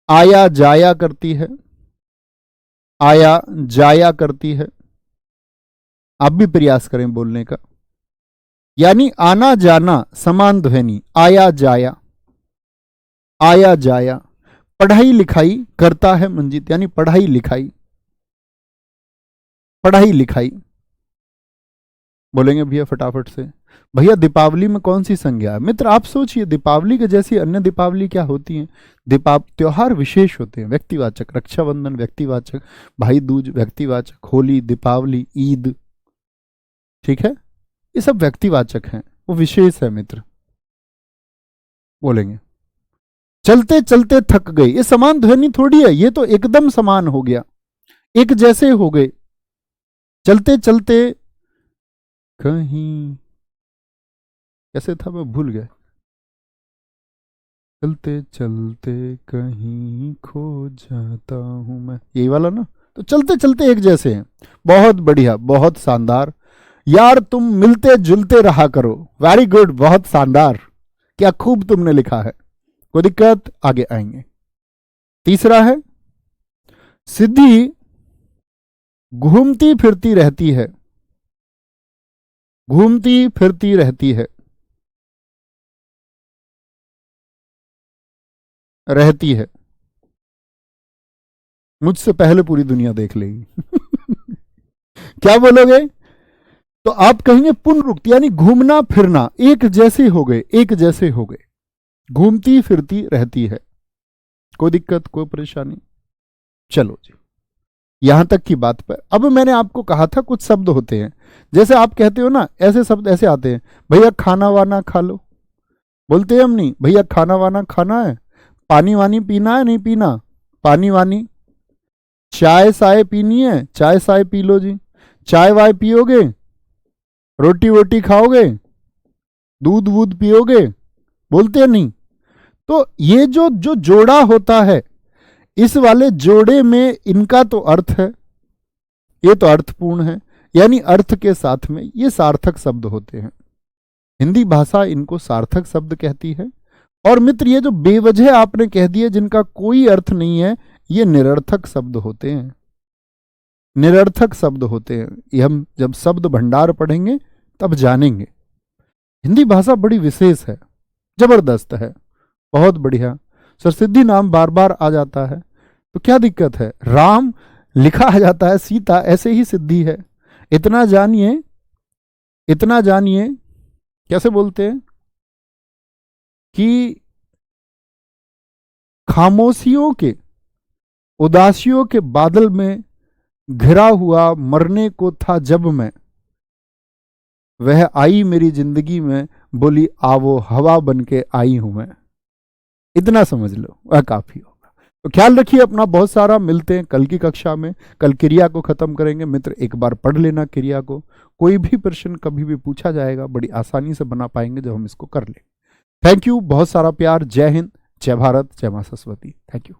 आया जाया करती है, आया जाया करती है। आप भी प्रयास करें बोलने का, यानी आना जाना समान ध्वनि, आया जाया, आया जाया। पढ़ाई लिखाई करता है मंजीत, यानी पढ़ाई लिखाई, पढ़ाई लिखाई। बोलेंगे भैया फटाफट से, भैया दीपावली में कौन सी संज्ञा है? मित्र आप सोचिए, दीपावली के जैसी अन्य दीपावली क्या होती हैं? त्योहार विशेष होते हैं, व्यक्तिवाचक, रक्षाबंधन व्यक्तिवाचक, भाई दूज व्यक्तिवाचक, होली, दीपावली, ईद, ठीक है, ये सब व्यक्तिवाचक हैं, वो विशेष है मित्र। बोलेंगे चलते चलते थक गए, ये समान ध्वनि थोड़ी है, ये तो एकदम समान हो गया, एक जैसे हो गए। चलते चलते कहीं, कैसे था मैं भूल गया, चलते चलते कहीं खो जाता हूं मैं, यही वाला ना। तो चलते चलते एक जैसे हैं, बहुत बढ़िया, बहुत शानदार। यार तुम मिलते जुलते रहा करो। वेरी गुड, बहुत शानदार, क्या खूब तुमने लिखा है। कोई दिक्कत, आगे आएंगे। तीसरा है सिद्धि घूमती फिरती रहती है। घूमती फिरती रहती है, रहती है। मुझसे पहले पूरी दुनिया देख लेगी। क्या बोलोगे? तो आप कहेंगे पुनरुक्ति, यानी घूमना फिरना, एक जैसे हो गए, एक जैसे हो गए। घूमती फिरती रहती है। कोई दिक्कत, कोई परेशानी? चलो जी, यहां तक की बात पर। अब मैंने आपको कहा था कुछ शब्द होते हैं, जैसे आप कहते हो ना, ऐसे शब्द ऐसे आते हैं, भैया खाना वाना खा लो। बोलते हैं हम नहीं, भैया खाना वाना खाना है, पानी वानी पीना है, नहीं पीना, पानी वानी, चाय साय पीनी है, चाय साय पी लो जी, चाय वाय पियोगे, रोटी वोटी खाओगे, दूध वूध पियोगे, बोलते हैं नहीं। तो ये जो जो जोड़ा होता है, इस वाले जोड़े में इनका तो अर्थ है, ये तो अर्थपूर्ण है, यानी अर्थ के साथ में ये सार्थक शब्द होते हैं। हिंदी भाषा इनको सार्थक शब्द कहती है। और मित्र, ये जो बेवजह आपने कह दिए जिनका कोई अर्थ नहीं है, ये निरर्थक शब्द होते हैं। निरर्थक शब्द होते हैं, ये हम जब शब्द भंडार पढ़ेंगे तब जानेंगे। हिंदी भाषा बड़ी विशेष है, जबरदस्त है, बहुत बढ़िया। सरसिद्धि नाम बार बार आ जाता है तो क्या दिक्कत है? राम लिखा आ जाता है, सीता, ऐसे ही सिद्धि है। इतना जानिए, इतना जानिए, कैसे बोलते हैं कि खामोशियों के, उदासियों के बादल में घिरा हुआ मरने को था जब मैं, वह आई मेरी जिंदगी में, बोली आवो हवा बन के आई हूं मैं। इतना समझ लो, वह काफी होगा। तो ख्याल रखिए अपना बहुत सारा। मिलते हैं कल की कक्षा में, कल क्रिया को खत्म करेंगे। मित्र एक बार पढ़ लेना क्रिया को, कोई भी प्रश्न कभी भी पूछा जाएगा, बड़ी आसानी से बना पाएंगे जब हम इसको कर लें। थैंक यू, बहुत सारा प्यार। जय हिंद, जय भारत, जय मां सरस्वती। Thank you.